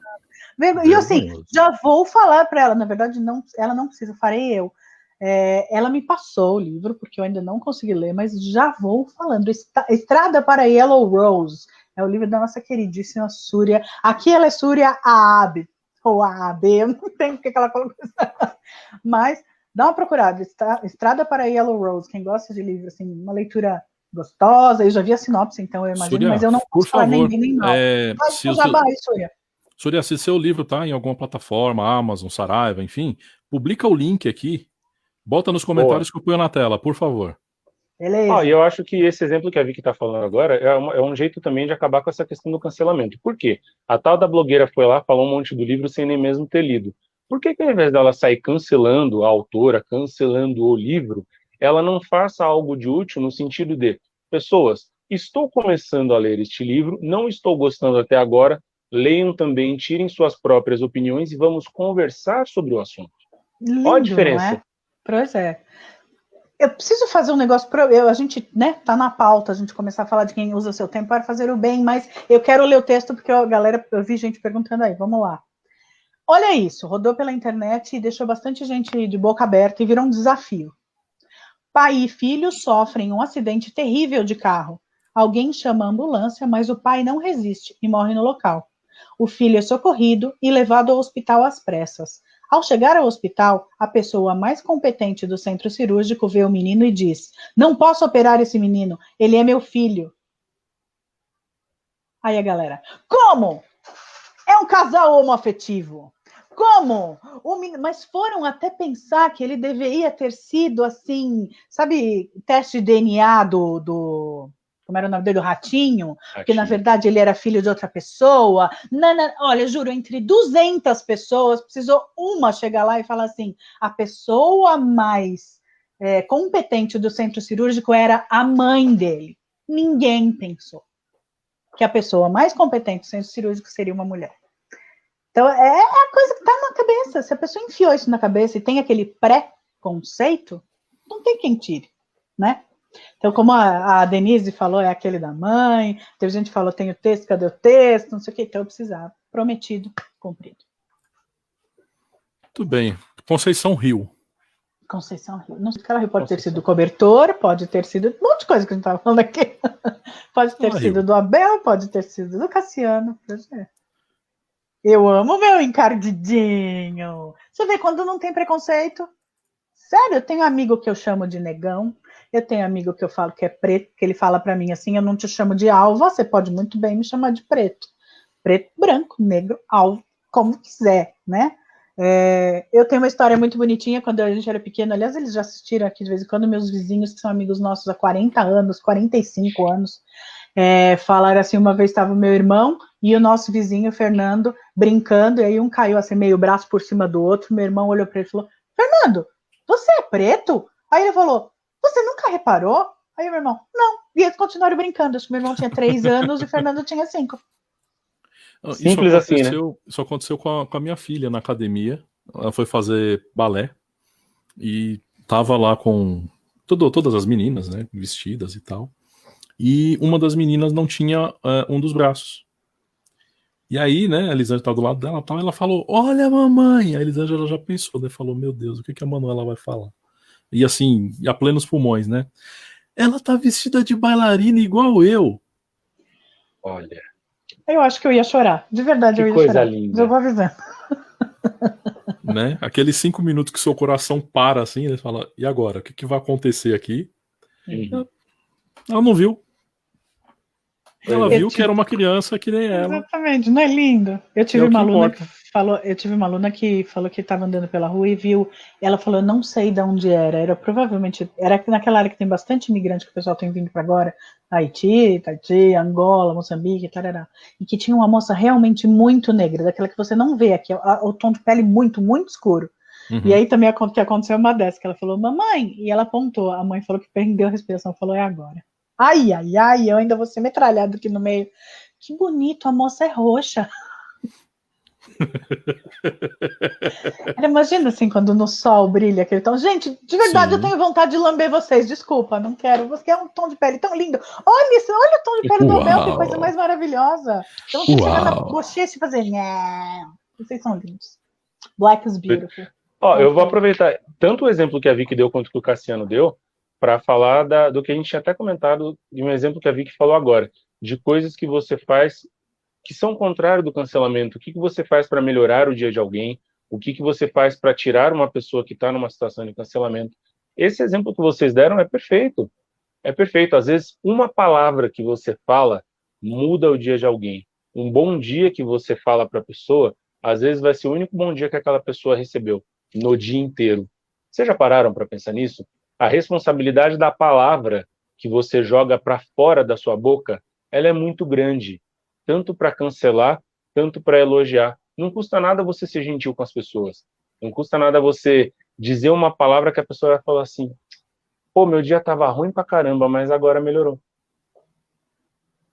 E assim, já vou falar para ela, na verdade, não, ela não precisa, farei eu. Ela me passou o livro, porque eu ainda não consegui ler, mas já vou falando. Estrada para Yellow Rose. É o livro da nossa queridíssima Súria. Aqui ela é Súria Aab, ou Aab, eu não entendo o que ela colocou. Mas dá uma procurada. Estrada para Yellow Rose. Quem gosta de livro, assim, uma leitura gostosa. Eu já vi a sinopse, então eu imagino, Súria, mas eu não posso falar nem bem nem mal. Súria, se seu livro tá em alguma plataforma, Amazon, Saraiva, enfim, publica o link aqui, bota nos comentários que eu ponho na tela, por favor. Beleza. E eu acho que esse exemplo que a Vicky está falando agora é um jeito também de acabar com essa questão do cancelamento. Por quê? A tal da blogueira foi lá, falou um monte do livro sem nem mesmo ter lido. Por que ao invés dela sair cancelando a autora, cancelando o livro, ela não faça algo de útil no sentido de, pessoas, estou começando a ler este livro, não estou gostando até agora, leiam também, tirem suas próprias opiniões e vamos conversar sobre o assunto. Lindo, olha a diferença. Não é? Pois é. Eu preciso fazer um negócio para a gente, né, tá na pauta, a gente começar a falar de quem usa o seu tempo para fazer o bem, mas eu quero ler o texto porque eu vi gente perguntando aí, vamos lá. Olha isso, rodou pela internet e deixou bastante gente de boca aberta e virou um desafio. Pai e filho sofrem um acidente terrível de carro. Alguém chama a ambulância, mas o pai não resiste e morre no local. O filho é socorrido e levado ao hospital às pressas. Ao chegar ao hospital, a pessoa mais competente do centro cirúrgico vê o menino e diz: não posso operar esse menino, ele é meu filho. Aí a galera: como? É um casal homoafetivo. Como? Mas foram até pensar que ele deveria ter sido assim, sabe, teste de DNA como era o nome dele, do Ratinho, porque na verdade ele era filho de outra pessoa. Olha, juro, entre 200 pessoas, precisou uma chegar lá e falar assim, a pessoa mais competente do centro cirúrgico era a mãe dele. Ninguém pensou que a pessoa mais competente do centro cirúrgico seria uma mulher. Então, é a coisa que está na cabeça. Se a pessoa enfiou isso na cabeça e tem aquele pré-conceito, não tem quem tire, né? Então, como a Denise falou, é aquele da mãe, teve gente que falou, tem o texto, cadê o texto, não sei o que, então eu precisava. Prometido, cumprido. Muito bem. Conceição Rio. Conceição Rio. Não sei se ela Rio pode ter sido do cobertor, pode ter sido um monte de coisa que a gente estava falando aqui. Pode ter sido do Abel, pode ter sido do Cassiano. Eu amo meu encardidinho. Você vê quando não tem preconceito. Sério, eu tenho amigo que eu chamo de negão. Eu tenho amigo que eu falo que é preto, que ele fala para mim assim, eu não te chamo de alva, você pode muito bem me chamar de preto. Preto, branco, negro, alvo, como quiser, né? Eu tenho uma história muito bonitinha, quando a gente era pequeno, aliás, eles já assistiram aqui de vez em quando, meus vizinhos, que são amigos nossos há 40 anos, 45 anos, falaram assim, uma vez estava o meu irmão e o nosso vizinho, Fernando, brincando, e aí um caiu assim, meio braço por cima do outro, meu irmão olhou para ele e falou, Fernando, você é preto? Aí ele falou, você nunca reparou? Aí meu irmão, não. E eles continuaram brincando. Acho que meu irmão tinha 3 anos e o Fernando tinha 5. Simples assim, né? Isso aconteceu com a minha filha na academia. Ela foi fazer balé e tava lá com todas as meninas, né, vestidas e tal. E uma das meninas não tinha um dos braços. E aí, né, a Elisângela tá do lado dela, tal, ela falou, olha mamãe. A Elisângela já pensou, né, falou, meu Deus, o que a Manuela vai falar? E assim, a plenos pulmões, né? Ela tá vestida de bailarina igual eu. Olha. Eu acho que eu ia chorar. De verdade, eu ia chorar. Que coisa linda. Eu vou avisando. Né? Aqueles 5 minutos que seu coração para assim, né? Fala, e agora? O que vai acontecer aqui? Ela não viu. Ela viu que era uma criança que nem ela. Exatamente, não é lindo? Eu tive uma aluna que falou que estava andando pela rua e viu. Ela falou, não sei de onde era. Provavelmente era naquela área que tem bastante imigrante que o pessoal tem vindo para agora, Haiti, Angola, Moçambique, tarará. E que tinha uma moça realmente muito negra, daquela que você não vê aqui, o tom de pele muito, muito escuro. E aí também que aconteceu uma dessas, que ela falou, mamãe, e ela apontou, a mãe falou que perdeu a respiração, falou, é agora. Ai, eu ainda vou ser metralhado aqui no meio. Que bonito, a moça é roxa. Imagina assim, quando no sol brilha aquele tom. Gente, de verdade, eu tenho vontade de lamber vocês. Desculpa, não quero. Você é um tom de pele tão lindo. Olha isso, olha o tom de pele do Abel, que coisa mais maravilhosa. Então você chegar na bochecha e fazer. Não, vocês são lindos. Black is beautiful. Eu vou aproveitar tanto o exemplo que a Vicky deu quanto que o Cassiano deu para falar do que a gente tinha até comentado, de um exemplo que a Vicky falou agora, de coisas que você faz que são contrário do cancelamento. O que você faz para melhorar o dia de alguém? O que você faz para tirar uma pessoa que está numa situação de cancelamento? Esse exemplo que vocês deram é perfeito. É perfeito. Às vezes, uma palavra que você fala muda o dia de alguém. Um bom dia que você fala para a pessoa, às vezes vai ser o único bom dia que aquela pessoa recebeu no dia inteiro. Vocês já pararam para pensar nisso? A responsabilidade da palavra que você joga para fora da sua boca, ela é muito grande. Tanto para cancelar, tanto para elogiar. Não custa nada você ser gentil com as pessoas. Não custa nada você dizer uma palavra que a pessoa vai falar assim, pô, meu dia tava ruim pra caramba, mas agora melhorou.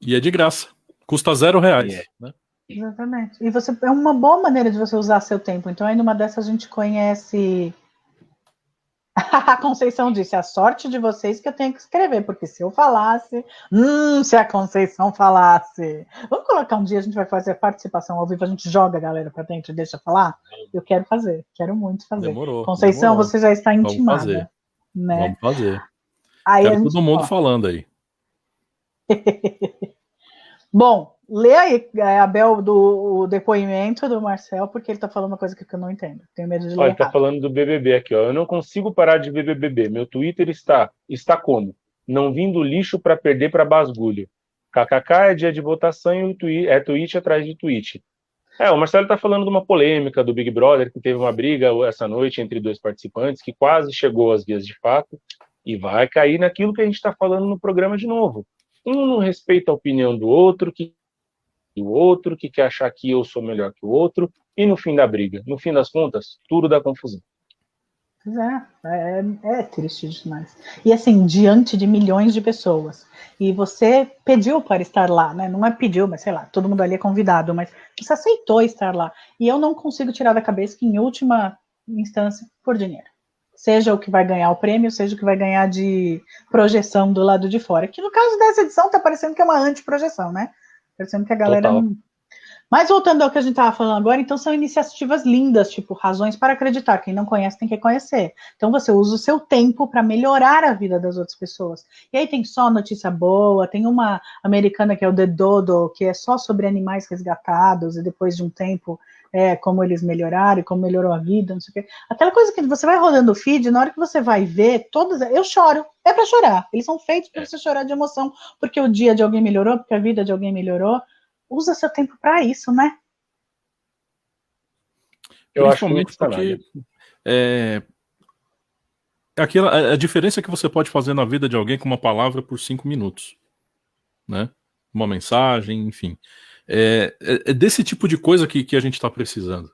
E é de graça. Custa R$0, né? Exatamente. E é uma boa maneira de você usar seu tempo. Então aí numa dessas a gente conhece... A Conceição disse, a sorte de vocês que eu tenho que escrever, porque se eu falasse, se a Conceição falasse, vamos colocar um dia, a gente vai fazer a participação ao vivo, a gente joga a galera pra dentro e deixa falar? Eu quero fazer, quero muito fazer. Demorou, Conceição, você já está intimada. Vamos fazer. Né? Vamos fazer. Aí quero todo mundo falando aí. Bom, lê aí, Abel, o depoimento do Marcel, porque ele tá falando uma coisa que eu não entendo. Tenho medo de ler. Ele tá falando do BBB aqui, ó. Eu não consigo parar de ver BBB. Meu Twitter está como? Não vim do lixo para perder para basgulho. KKK é dia de votação e é tweet atrás de tweet. O Marcelo tá falando de uma polêmica do Big Brother, que teve uma briga essa noite entre dois participantes, que quase chegou às vias de fato, e vai cair naquilo que a gente tá falando no programa de novo. Um não respeita a opinião do outro, que quer achar que eu sou melhor que o outro, e no fim da briga, no fim das contas, tudo dá confusão. É triste demais. E assim, diante de milhões de pessoas, e você pediu para estar lá, né? Não é pediu, mas sei lá, todo mundo ali é convidado, mas você aceitou estar lá. E eu não consigo tirar da cabeça que, em última instância, por dinheiro. Seja o que vai ganhar o prêmio, seja o que vai ganhar de projeção do lado de fora. Que no caso dessa edição tá parecendo que é uma anti-projeção, né? Parecendo que a galera... Mas voltando ao que a gente estava falando agora, então são iniciativas lindas, tipo razões para acreditar. Quem não conhece tem que conhecer. Então você usa o seu tempo para melhorar a vida das outras pessoas. E aí tem só notícia boa, tem uma americana que é o The Dodo, que é só sobre animais resgatados, e depois de um tempo, como eles melhoraram, e como melhorou a vida, não sei o quê. Aquela coisa que você vai rodando o feed, na hora que você vai ver, todas... Eu choro, é para chorar. Eles são feitos para você chorar de emoção, porque o dia de alguém melhorou, porque a vida de alguém melhorou. Usa seu tempo para isso, né? Eu principalmente acho porque a diferença que você pode fazer na vida de alguém com uma palavra por 5 minutos, né? Uma mensagem, enfim. É desse tipo de coisa que a gente está precisando,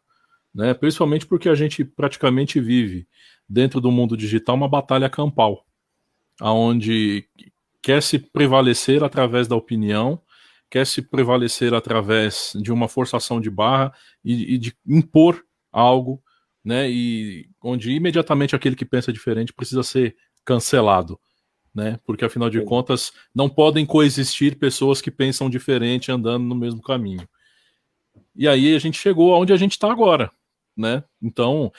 né? Principalmente porque a gente praticamente vive dentro do mundo digital uma batalha campal, onde quer se prevalecer através da opinião, quer se prevalecer através de uma forçação de barra e de impor algo, né? E onde imediatamente aquele que pensa diferente precisa ser cancelado, né? Porque afinal de contas não podem coexistir pessoas que pensam diferente andando no mesmo caminho. E aí a gente chegou aonde a gente está agora, né? Então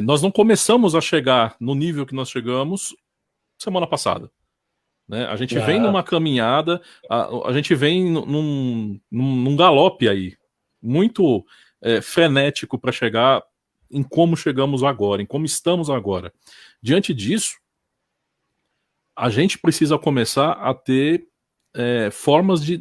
nós não começamos a chegar no nível que nós chegamos semana passada. Né? A gente vem numa caminhada, a gente vem num galope aí, muito frenético para chegar em como chegamos agora, em como estamos agora. Diante disso, a gente precisa começar a ter formas de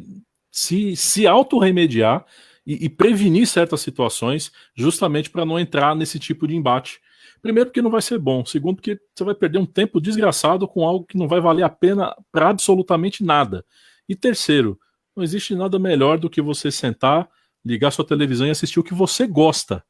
se auto-remediar e prevenir certas situações, justamente para não entrar nesse tipo de embate. Primeiro, porque não vai ser bom. Segundo, porque você vai perder um tempo desgraçado com algo que não vai valer a pena para absolutamente nada. E terceiro, não existe nada melhor do que você sentar, ligar sua televisão e assistir o que você gosta.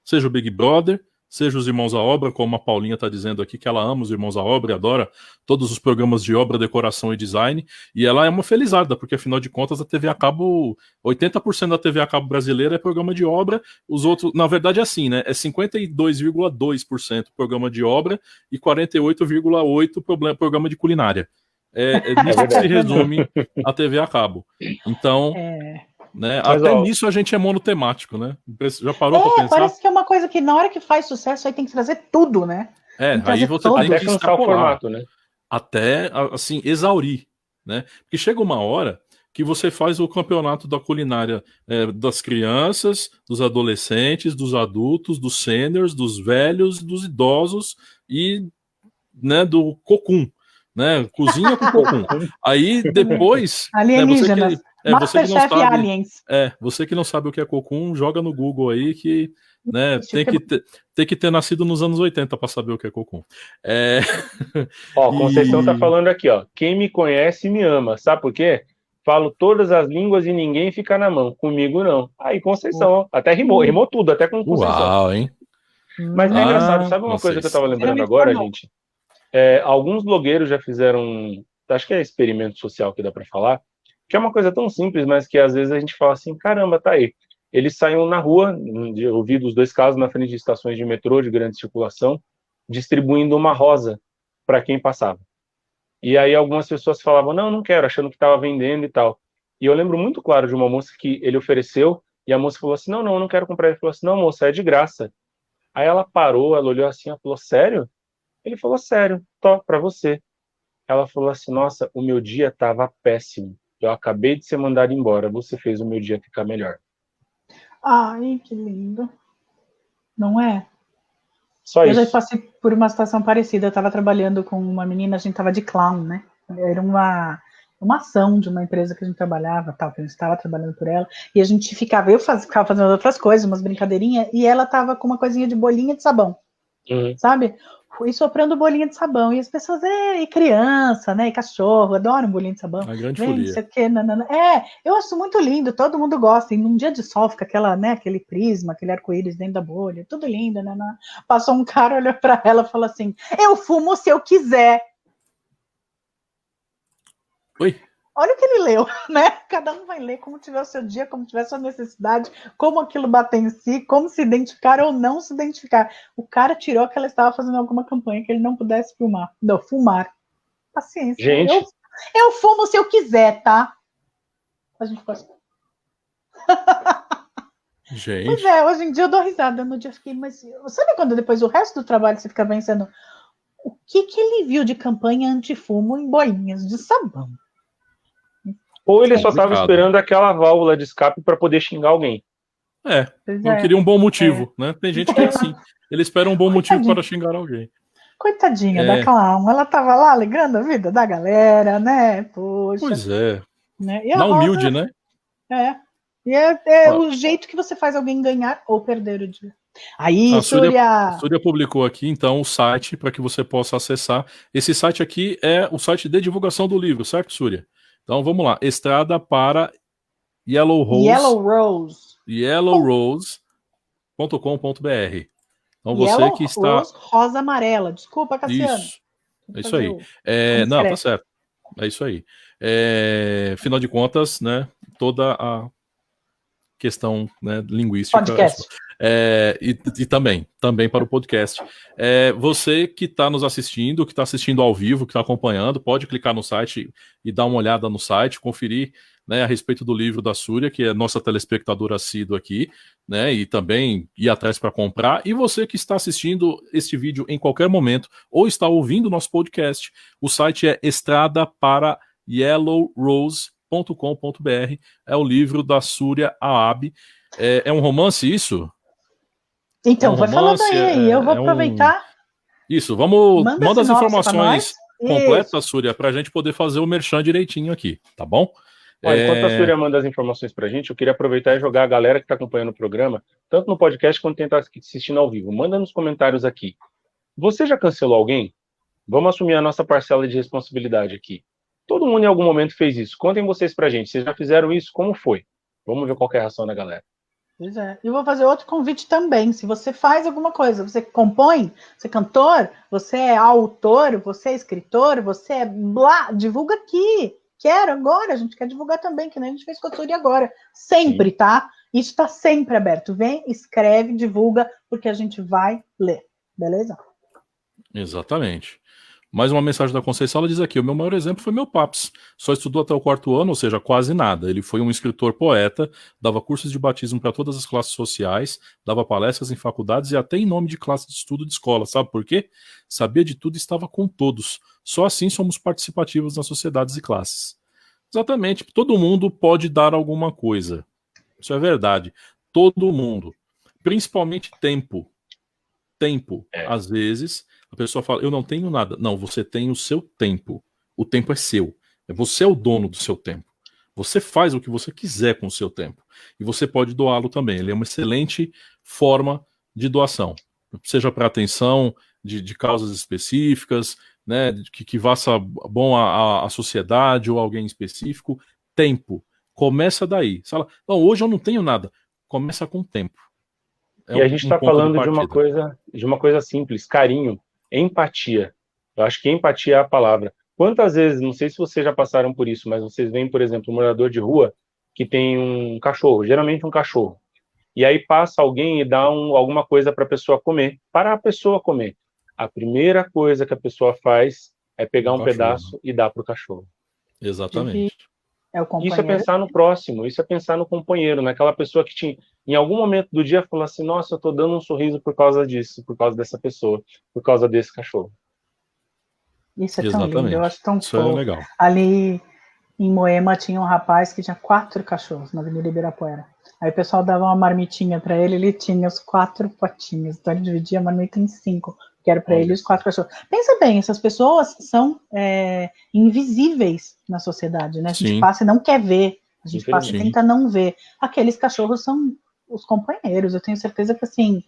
Seja o Big Brother, seja os Irmãos à Obra, como a Paulinha está dizendo aqui, que ela ama os Irmãos à Obra e adora todos os programas de obra, decoração e design, e ela é uma felizarda, porque afinal de contas a TV a cabo, 80% da TV a cabo brasileira é programa de obra, os outros, na verdade é assim, né, é 52,2% programa de obra e 48,8% programa de culinária. É nisso que se resume a TV a cabo. Então... Né? Mas, até ó, nisso a gente é monotemático, né? Já parou pra pensar? Parece que é uma coisa que na hora que faz sucesso aí tem que trazer tudo, né? Aí você tem até que cansar o formato, né? Até, assim, exaurir, né? Porque chega uma hora que você faz o campeonato da culinária das crianças, dos adolescentes, dos adultos, dos sêniors, dos velhos, dos idosos e, né, do cocum, né? Cozinha com cocum. Aí depois, alienígenas. Você que não sabe, Aliens. você que não sabe o que é cocum, joga no Google aí que, né, tem que ter nascido nos anos 80 para saber o que é cocum. Conceição tá falando aqui, ó. Quem me conhece me ama. Sabe por quê? Falo todas as línguas e ninguém fica na mão. Comigo não. Aí, Conceição, ó. Até rimou tudo, até com Conceição. Uau, hein? Mas é engraçado, sabe uma coisa que eu tava lembrando agora, gente? Alguns blogueiros já fizeram, acho que é experimento social que dá para falar, que é uma coisa tão simples, mas que às vezes a gente fala assim, caramba, tá aí. Eles saíam na rua, eu vi dos dois casos, na frente de estações de metrô de grande circulação, distribuindo uma rosa para quem passava. E aí algumas pessoas falavam, não quero, achando que estava vendendo e tal. E eu lembro muito claro de uma moça que ele ofereceu, e a moça falou assim, não quero comprar. Ele falou assim, não, moça, é de graça. Aí ela parou, ela olhou assim, ela falou, sério? Ele falou, sério, tô, para você. Ela falou assim, nossa, o meu dia estava péssimo. Eu acabei de ser mandado embora. Você fez o meu dia ficar melhor. Ai, que lindo. Não é? Só isso. Eu já passei por uma situação parecida. Eu estava trabalhando com uma menina, a gente estava de clown, né? Era uma ação de uma empresa que a gente trabalhava, tal, que a gente estava trabalhando por ela. E a gente ficava fazendo outras coisas, umas brincadeirinhas, e ela estava com uma coisinha de bolinha de sabão. Sabe? E soprando bolinha de sabão. E as pessoas, e criança, né? E cachorro, adoram bolinha de sabão. A grande folia. Eu acho muito lindo, todo mundo gosta. E num dia de sol fica aquele prisma, aquele arco-íris dentro da bolha, tudo lindo, né? Passou um cara, olhou pra ela e falou assim: eu fumo se eu quiser. Oi? Olha o que ele leu, né? Cada um vai ler como tiver o seu dia, como tiver a sua necessidade, como aquilo bater em si, como se identificar ou não se identificar. O cara tirou que ela estava fazendo alguma campanha que ele não pudesse fumar. Não, fumar. Paciência. Gente. Eu fumo se eu quiser, tá? A gente pode... Gente. Pois hoje em dia eu dou risada. No dia eu fiquei, mas sabe quando depois o resto do trabalho você fica pensando o que ele viu de campanha antifumo em bolinhas de sabão? Ou ele só estava esperando aquela válvula de escape para poder xingar alguém. Não queria um bom motivo, né? Tem gente que é assim. Ele espera um bom motivo para xingar alguém. Coitadinha da clown, ela tava lá alegrando a vida da galera, né? Poxa. Pois é. Né? Na humilde, né? E é o jeito que você faz alguém ganhar ou perder o dia. Aí, a Súria publicou aqui, então, o site para que você possa acessar. Esse site aqui é o site de divulgação do livro, certo, Súria? Então, vamos lá. Estrada para yellowrose.com.br. Então, você que está... Rose, rosa amarela. Desculpa, Cassiano. Isso. É isso aí. Não, tá certo. É isso aí. Afinal de contas, né, toda a questão, né, linguística. Podcast. E também para o podcast. Você que está nos assistindo, que está assistindo ao vivo, que está acompanhando, pode clicar no site e dar uma olhada no site, conferir, né, a respeito do livro da Súria, que é nossa telespectadora assídua aqui, né, e também ir atrás para comprar. E você que está assistindo este vídeo em qualquer momento ou está ouvindo nosso podcast, o site é Estrada para yellowrose.com.br. É o livro da Súria Aab. É um romance, isso? Então, vai falando aí, eu vou aproveitar. Isso, manda as informações completas, Súria, para a gente poder fazer o merchan direitinho aqui, tá bom? Enquanto a Súria manda as informações pra gente, eu queria aproveitar e jogar a galera que está acompanhando o programa, tanto no podcast quanto quem está assistindo ao vivo. Manda nos comentários aqui. Você já cancelou alguém? Vamos assumir a nossa parcela de responsabilidade aqui. Todo mundo em algum momento fez isso. Contem vocês pra gente. Vocês já fizeram isso? Como foi? Vamos ver qual é a reação da galera. Pois é. E vou fazer outro convite também. Se você faz alguma coisa, você compõe, você é cantor, você é autor, você é escritor, você é blá, divulga aqui. Quero agora, a gente quer divulgar também, que nem a gente fez com a Turi agora. Sempre, tá? Isso está sempre aberto. Vem, escreve, divulga, porque a gente vai ler. Beleza? Exatamente. Mais uma mensagem da Conceição, ela diz aqui: o meu maior exemplo foi meu paps. Só estudou até o 4º ano, ou seja, quase nada. Ele foi um escritor poeta, dava cursos de batismo para todas as classes sociais, dava palestras em faculdades e até em nome de classe de estudo de escola. Sabe por quê? Sabia de tudo e estava com todos. Só assim somos participativos nas sociedades e classes. Exatamente. Todo mundo pode dar alguma coisa. Isso é verdade. Todo mundo. Principalmente tempo. Tempo. Às vezes, a pessoa fala, eu não tenho nada. Não, você tem o seu tempo. O tempo é seu. Você é o dono do seu tempo. Você faz o que você quiser com o seu tempo. E você pode doá-lo também. Ele é uma excelente forma de doação. Seja para atenção de causas específicas, né, que faça bom à sociedade ou a alguém específico. Tempo. Começa daí. Você fala, não, hoje eu não tenho nada. Começa com tempo. E a gente está falando de uma coisa simples, carinho, empatia. Eu acho que empatia é a palavra. Quantas vezes, não sei se vocês já passaram por isso, mas vocês veem, por exemplo, um morador de rua que tem um cachorro, geralmente um cachorro, e aí passa alguém e dá alguma coisa para a pessoa comer, para a pessoa comer. A primeira coisa que a pessoa faz é pegar um pedaço e dar para o cachorro. Exatamente. Isso é pensar no próximo, isso é pensar no companheiro, naquela pessoa que em algum momento do dia falou assim, nossa, eu tô dando um sorriso por causa disso, por causa dessa pessoa, por causa desse cachorro. Isso é tão lindo, eu acho tão fofo. Isso é legal. Ali em Moema tinha um rapaz que tinha 4 cachorros na Avenida Ibirapuera. Aí o pessoal dava uma marmitinha para ele tinha os 4 potinhos, então ele dividia a marmita em 5, que era para ele os 4 cachorros. Pensa bem, essas pessoas são invisíveis na sociedade, né? A gente passa e não quer ver, a gente passa e tenta não ver. Aqueles cachorros são os companheiros, eu tenho certeza que assim,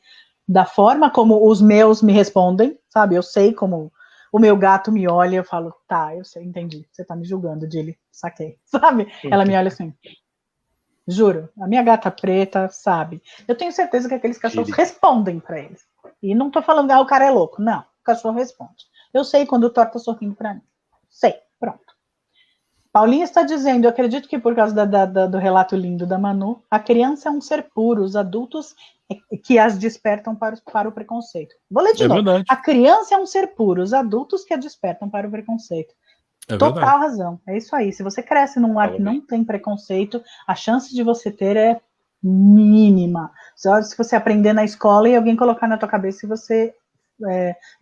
da forma como os meus me respondem, sabe, eu sei como o meu gato me olha, eu falo, tá, eu sei, entendi, você tá me julgando, Dilly, saquei, sabe, ela me olha assim, juro, a minha gata preta, sabe, eu tenho certeza que aqueles cachorros respondem pra eles, e não tô falando, o cara é louco, não, o cachorro responde, eu sei quando o Thor tá sorrindo pra mim, sei, pronto. Paulinha está dizendo, eu acredito que por causa do relato lindo da Manu, a criança é um ser puro, os adultos que as despertam para o preconceito. Vou ler de novo. Verdade. A criança é um ser puro, os adultos que a despertam para o preconceito. Total razão, é isso aí. Se você cresce num lar que não tem preconceito, a chance de você ter é mínima. Só se você aprender na escola e alguém colocar na tua cabeça e você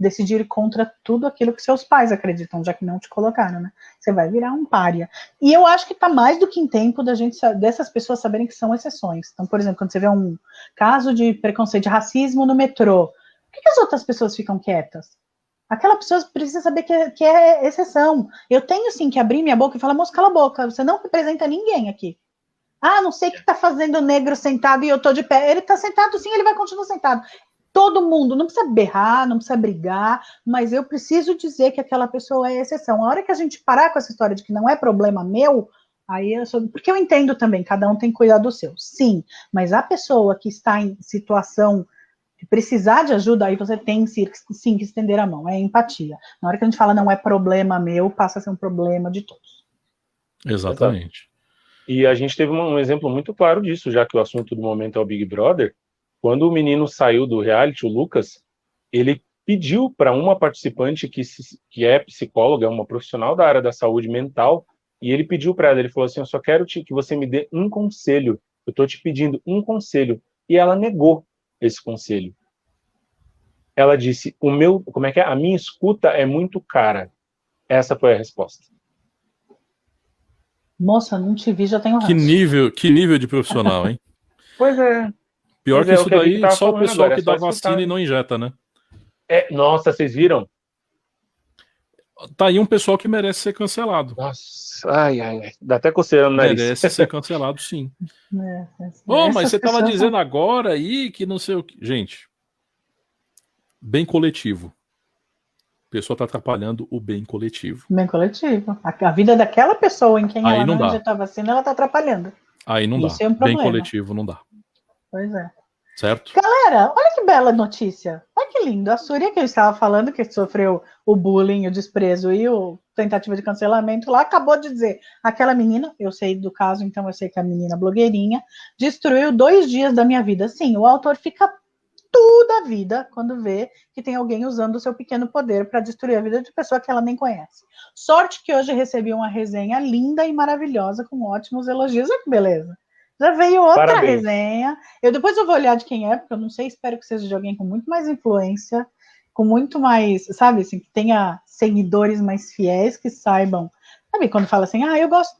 decidir contra tudo aquilo que seus pais acreditam, já que não te colocaram, né? Você vai virar um pária. E eu acho que tá mais do que em tempo dessas pessoas saberem que são exceções. Então, por exemplo, quando você vê um caso de preconceito, de racismo no metrô, por que as outras pessoas ficam quietas? Aquela pessoa precisa saber que é exceção. Eu tenho sim que abrir minha boca e falar, moço, cala a boca, você não representa ninguém aqui. Ah, não sei o que tá fazendo o negro sentado e eu tô de pé. Ele tá sentado sim, ele vai continuar sentado. Todo mundo, não precisa berrar, não precisa brigar, mas eu preciso dizer que aquela pessoa é exceção. A hora que a gente parar com essa história de que não é problema meu, aí porque eu entendo também, cada um tem que cuidar do seu. Sim, mas a pessoa que está em situação de precisar de ajuda, aí você tem sim que estender a mão, é empatia. Na hora que a gente fala não é problema meu, passa a ser um problema de todos. Exatamente. E a gente teve um exemplo muito claro disso, já que o assunto do momento é o Big Brother. Quando o menino saiu do reality, o Lucas, ele pediu para uma participante que é psicóloga, é uma profissional da área da saúde mental, e ele pediu para ela, ele falou assim, eu só quero que você me dê um conselho, eu estou te pedindo um conselho. E ela negou esse conselho. Ela disse, a minha escuta é muito cara. Essa foi a resposta. Moça, não te vi, já tenho ranço. Que nível de profissional, hein? Pois é. Pior que isso daí, só o pessoal que dá vacina e não injeta, né? Nossa, vocês viram? Tá aí um pessoal que merece ser cancelado. Nossa, ai. Dá até coceira no nariz. Merece ser cancelado, sim. Mas você tava dizendo agora aí que não sei o que. Gente, bem coletivo. A pessoa tá atrapalhando o bem coletivo. Bem coletivo. A vida daquela pessoa em quem ela não injeta a vacina, ela tá atrapalhando. Aí não dá. É um problema. Bem coletivo não dá. Pois é. Certo? Galera, olha que bela notícia. Olha que lindo. A Súria, que eu estava falando, que sofreu o bullying, o desprezo e a tentativa de cancelamento lá, acabou de dizer, aquela menina, eu sei do caso, então eu sei que a menina blogueirinha, destruiu 2 dias da minha vida. Sim, o autor fica toda a vida quando vê que tem alguém usando o seu pequeno poder para destruir a vida de pessoa que ela nem conhece. Sorte que hoje recebi uma resenha linda e maravilhosa, com ótimos elogios. Olha que beleza. Já veio outra Parabéns. resenha. Depois eu vou olhar de quem é, porque eu não sei, espero que seja de alguém com muito mais influência, com muito mais, sabe, assim, que tenha seguidores mais fiéis, que saibam. Sabe, quando fala assim, eu gosto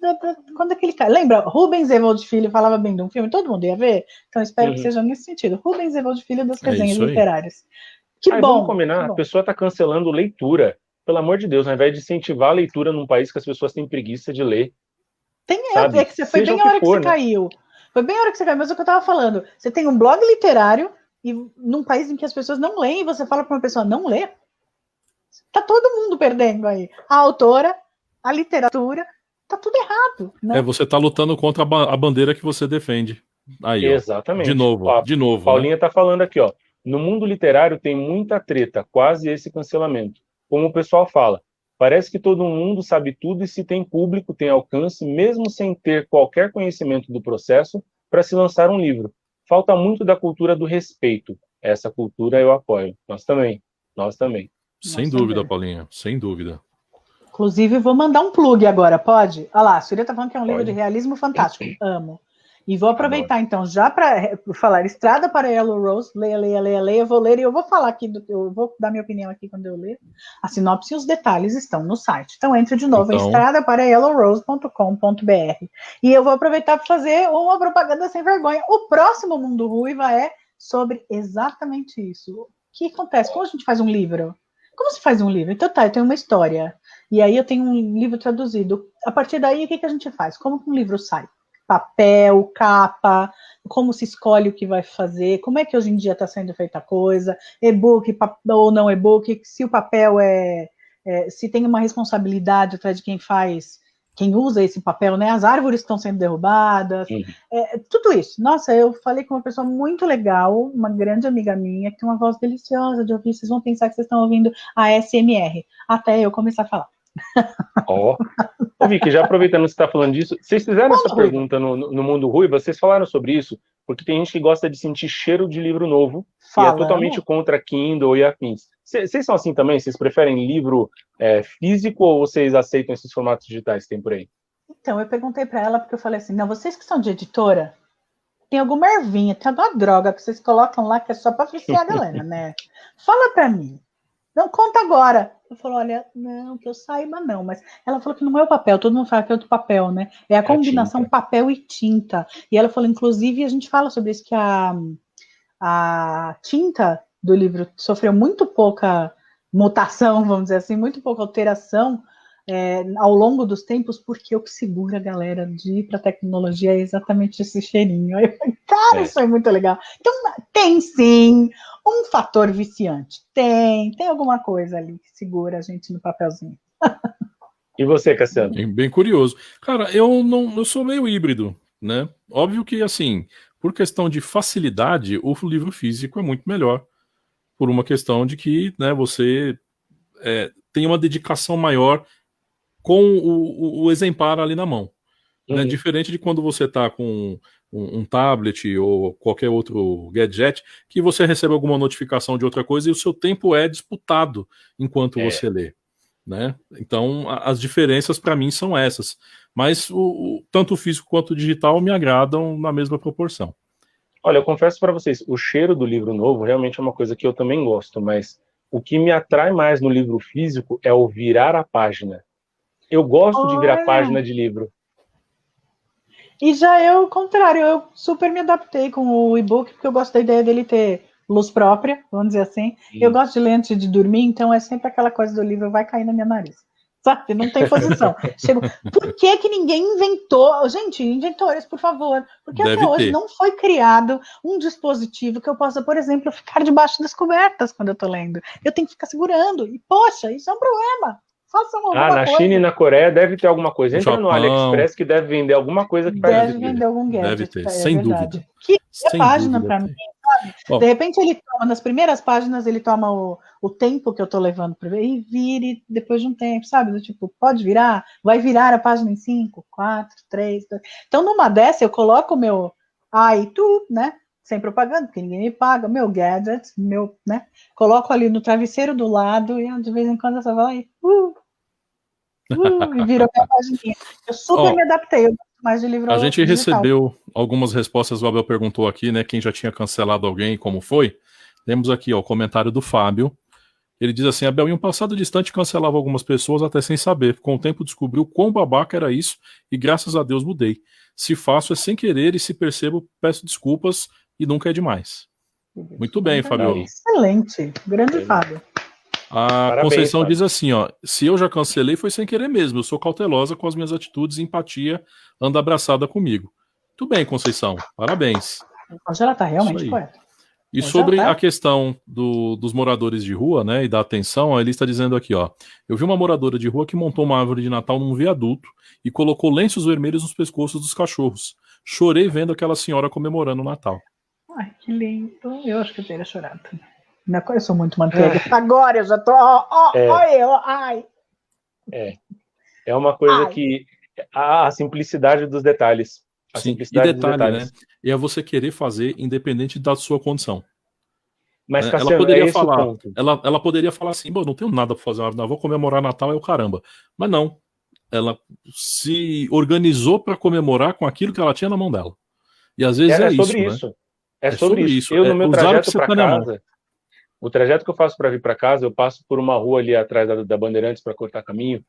quando aquele cara. Lembra, Rubens Evaldo Filho falava bem de um filme, todo mundo ia ver? Então espero que seja nesse sentido. Rubens Evaldo Filho das resenhas literárias. Que bom. Vamos combinar, a pessoa está cancelando leitura. Pelo amor de Deus, ao invés de incentivar a leitura num país que as pessoas têm preguiça de ler. É que foi bem a hora que você caiu. Foi bem a hora que você caiu, mas é o que eu estava falando. Você tem um blog literário e num país em que as pessoas não leem, e você fala para uma pessoa não ler, tá todo mundo perdendo aí. A autora, a literatura, tá tudo errado. Né? Você tá lutando contra a bandeira que você defende. Aí, exatamente. Ó, de novo. Paulinha tá falando aqui, ó. No mundo literário tem muita treta, quase esse cancelamento. Como o pessoal fala, parece que todo mundo sabe tudo e se tem público, tem alcance, mesmo sem ter qualquer conhecimento do processo, para se lançar um livro. Falta muito da cultura do respeito. Essa cultura eu apoio. Nós também. Sem dúvida, Paulinha. Sem dúvida. Inclusive, vou mandar um plug agora, pode? Olha lá, a Súria tá falando que é um livro de realismo fantástico. Amo. E vou aproveitar, então, já para falar Estrada para Yellow Rose, leia, eu vou ler, e eu vou falar aqui, eu vou dar minha opinião aqui quando eu ler. A sinopse e os detalhes estão no site. Então, entre de novo em estradaparaYellowRose.com.br. E eu vou aproveitar para fazer uma propaganda sem vergonha. O próximo Mundo Ruiva é sobre exatamente isso. O que acontece? Como a gente faz um livro? Como se faz um livro? Então, eu tenho uma história, e aí eu tenho um livro traduzido. A partir daí, o que a gente faz? Como que um livro sai? Papel, capa, como se escolhe o que vai fazer, como é que hoje em dia está sendo feita a coisa, e-book ou não e-book, se o papel se tem uma responsabilidade atrás de quem faz, quem usa esse papel, né? As árvores estão sendo derrubadas, tudo isso. Nossa, eu falei com uma pessoa muito legal, uma grande amiga minha, que tem uma voz deliciosa de ouvir, vocês vão pensar que vocês estão ouvindo a ASMR, até eu começar a falar. Ô, Vicky, já aproveitando que você está falando disso, vocês fizeram essa pergunta no Mundo Ruiva, vocês falaram sobre isso, porque tem gente que gosta de sentir cheiro de livro novo e é totalmente contra Kindle e afins. Vocês são assim também? Vocês preferem livro físico ou vocês aceitam esses formatos digitais que tem por aí? Então, eu perguntei para ela, porque eu falei assim, não, vocês que são de editora, tem alguma ervinha, tem alguma droga que vocês colocam lá que é só para viciar a galera, né? Fala para mim. Não, conta agora. Eu falei, olha, não, que eu saiba não, mas ela falou que não é o papel, todo mundo fala que é outro papel, né? É a combinação papel e tinta. E ela falou, inclusive, a gente fala sobre isso, que a tinta do livro sofreu muito pouca mutação, vamos dizer assim, muito pouca alteração ao longo dos tempos, porque o que segura a galera de ir para a tecnologia é exatamente esse cheirinho. Aí eu falei, cara, isso é muito legal. Então, tem sim um fator viciante. Tem alguma coisa ali que segura a gente no papelzinho. E você, Cassiano? Bem curioso. Cara, eu sou meio híbrido, né? Óbvio que, assim, por questão de facilidade, o livro físico é muito melhor. Por uma questão de que, né, você tem uma dedicação maior com o exemplar ali na mão. Né? Diferente de quando você está com um tablet ou qualquer outro gadget, que você recebe alguma notificação de outra coisa e o seu tempo é disputado enquanto você lê. Né? Então, as diferenças para mim são essas. Mas tanto o físico quanto o digital me agradam na mesma proporção. Olha, eu confesso para vocês, o cheiro do livro novo realmente é uma coisa que eu também gosto, mas o que me atrai mais no livro físico é o virar a página. Eu gosto de virar página de livro. E já eu, ao contrário, eu super me adaptei com o e-book, porque eu gosto da ideia dele ter luz própria, vamos dizer assim. Eu gosto de ler antes de dormir, então é sempre aquela coisa do livro, vai cair na minha nariz. Sabe? Não tem posição. Por que ninguém inventou? Gente, inventores, por favor. Porque até hoje não foi criado um dispositivo que eu possa, por exemplo, ficar debaixo das cobertas quando eu tô lendo. Eu tenho que ficar segurando. E, poxa, isso é um problema. Façam alguma na coisa. China e na Coreia deve ter alguma coisa. Entra no Japão. AliExpress que deve vender alguma coisa que Deve faz. vender algum Deve gadget, ter, é sem verdade. dúvida. Que Sem página dúvida para tem. mim, sabe? Ó, De repente ele toma, nas primeiras páginas, ele toma o tempo que eu tô levando para ver e vire depois de um tempo, sabe? Do tipo, pode virar? Vai virar a página em 5, 4, 3, 2. Então, numa dessa, eu coloco o meu tu, né? Sem propaganda, porque ninguém me paga, meu gadget, meu, né? Coloco ali no travesseiro do lado e de vez em quando eu só vou lá e e virou minha pagininha. Eu super me adaptei, eu gosto mais de livro a gente digital. recebeu algumas respostas, o Abel perguntou aqui, né, quem já tinha cancelado alguém, como foi. Temos aqui, ó, o comentário do Fábio. Ele diz assim, Abel, em um passado distante cancelava algumas pessoas até sem saber. Com o tempo descobriu quão babaca era isso e graças a Deus mudei. Se faço é sem querer e se percebo, peço desculpas e nunca é demais. Muito bem, Fábio. Excelente, grande Fábio. A Parabéns, Conceição Fábio. diz assim, ó, se eu já cancelei foi sem querer mesmo, eu sou cautelosa com as minhas atitudes e empatia anda abraçada comigo. Muito bem, Conceição, parabéns. Hoje ela tá realmente Isso aí. poeta. E Hoje sobre ela tá- a questão dos moradores de rua, né, e da atenção, ele está dizendo aqui, ó, eu vi uma moradora de rua que montou uma árvore de Natal num viaduto e colocou lenços vermelhos nos pescoços dos cachorros. Chorei vendo aquela senhora comemorando o Natal. Ai, que lindo. Eu acho que eu teria chorado também. Eu sou muito manteiga. Agora eu já tô. Olha eu. Ai. É uma coisa que. A simplicidade dos detalhes. A Sim, e simplicidade dos detalhe, detalhes. né, é você querer fazer independente da sua condição. Mas, Ela Cassiano, poderia é esse falar, o ponto. ela poderia falar assim, bom, não tenho nada para fazer, não vou comemorar Natal, é o caramba. Mas não, ela se organizou para comemorar com aquilo que ela tinha na mão dela. E às vezes É é sobre isso, né? isso. É sobre isso. Eu, no meu usar o que trajeto você para tá na mão. casa, o trajeto que eu faço para vir para casa, eu passo por uma rua ali atrás da Bandeirantes para cortar caminho,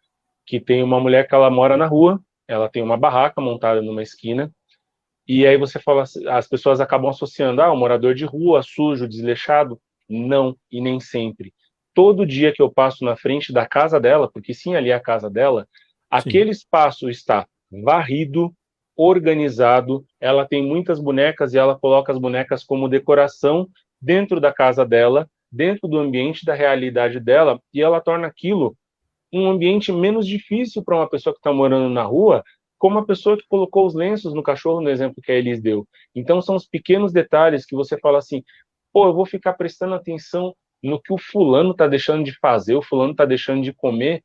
que tem uma mulher que ela mora na rua, ela tem uma barraca montada numa esquina, e aí você fala, as pessoas acabam associando, o morador de rua, sujo, desleixado. Não, e nem sempre. Todo dia que eu passo na frente da casa dela, porque sim, ali é a casa dela, aquele espaço está varrido, organizado, ela tem muitas bonecas e ela coloca as bonecas como decoração dentro da casa dela, dentro do ambiente da realidade dela, e ela torna aquilo um ambiente menos difícil para uma pessoa que está morando na rua, como a pessoa que colocou os lenços no cachorro, no exemplo que a Elis deu. Então, são os pequenos detalhes que você fala assim, eu vou ficar prestando atenção no que o fulano está deixando de fazer, o fulano está deixando de comer.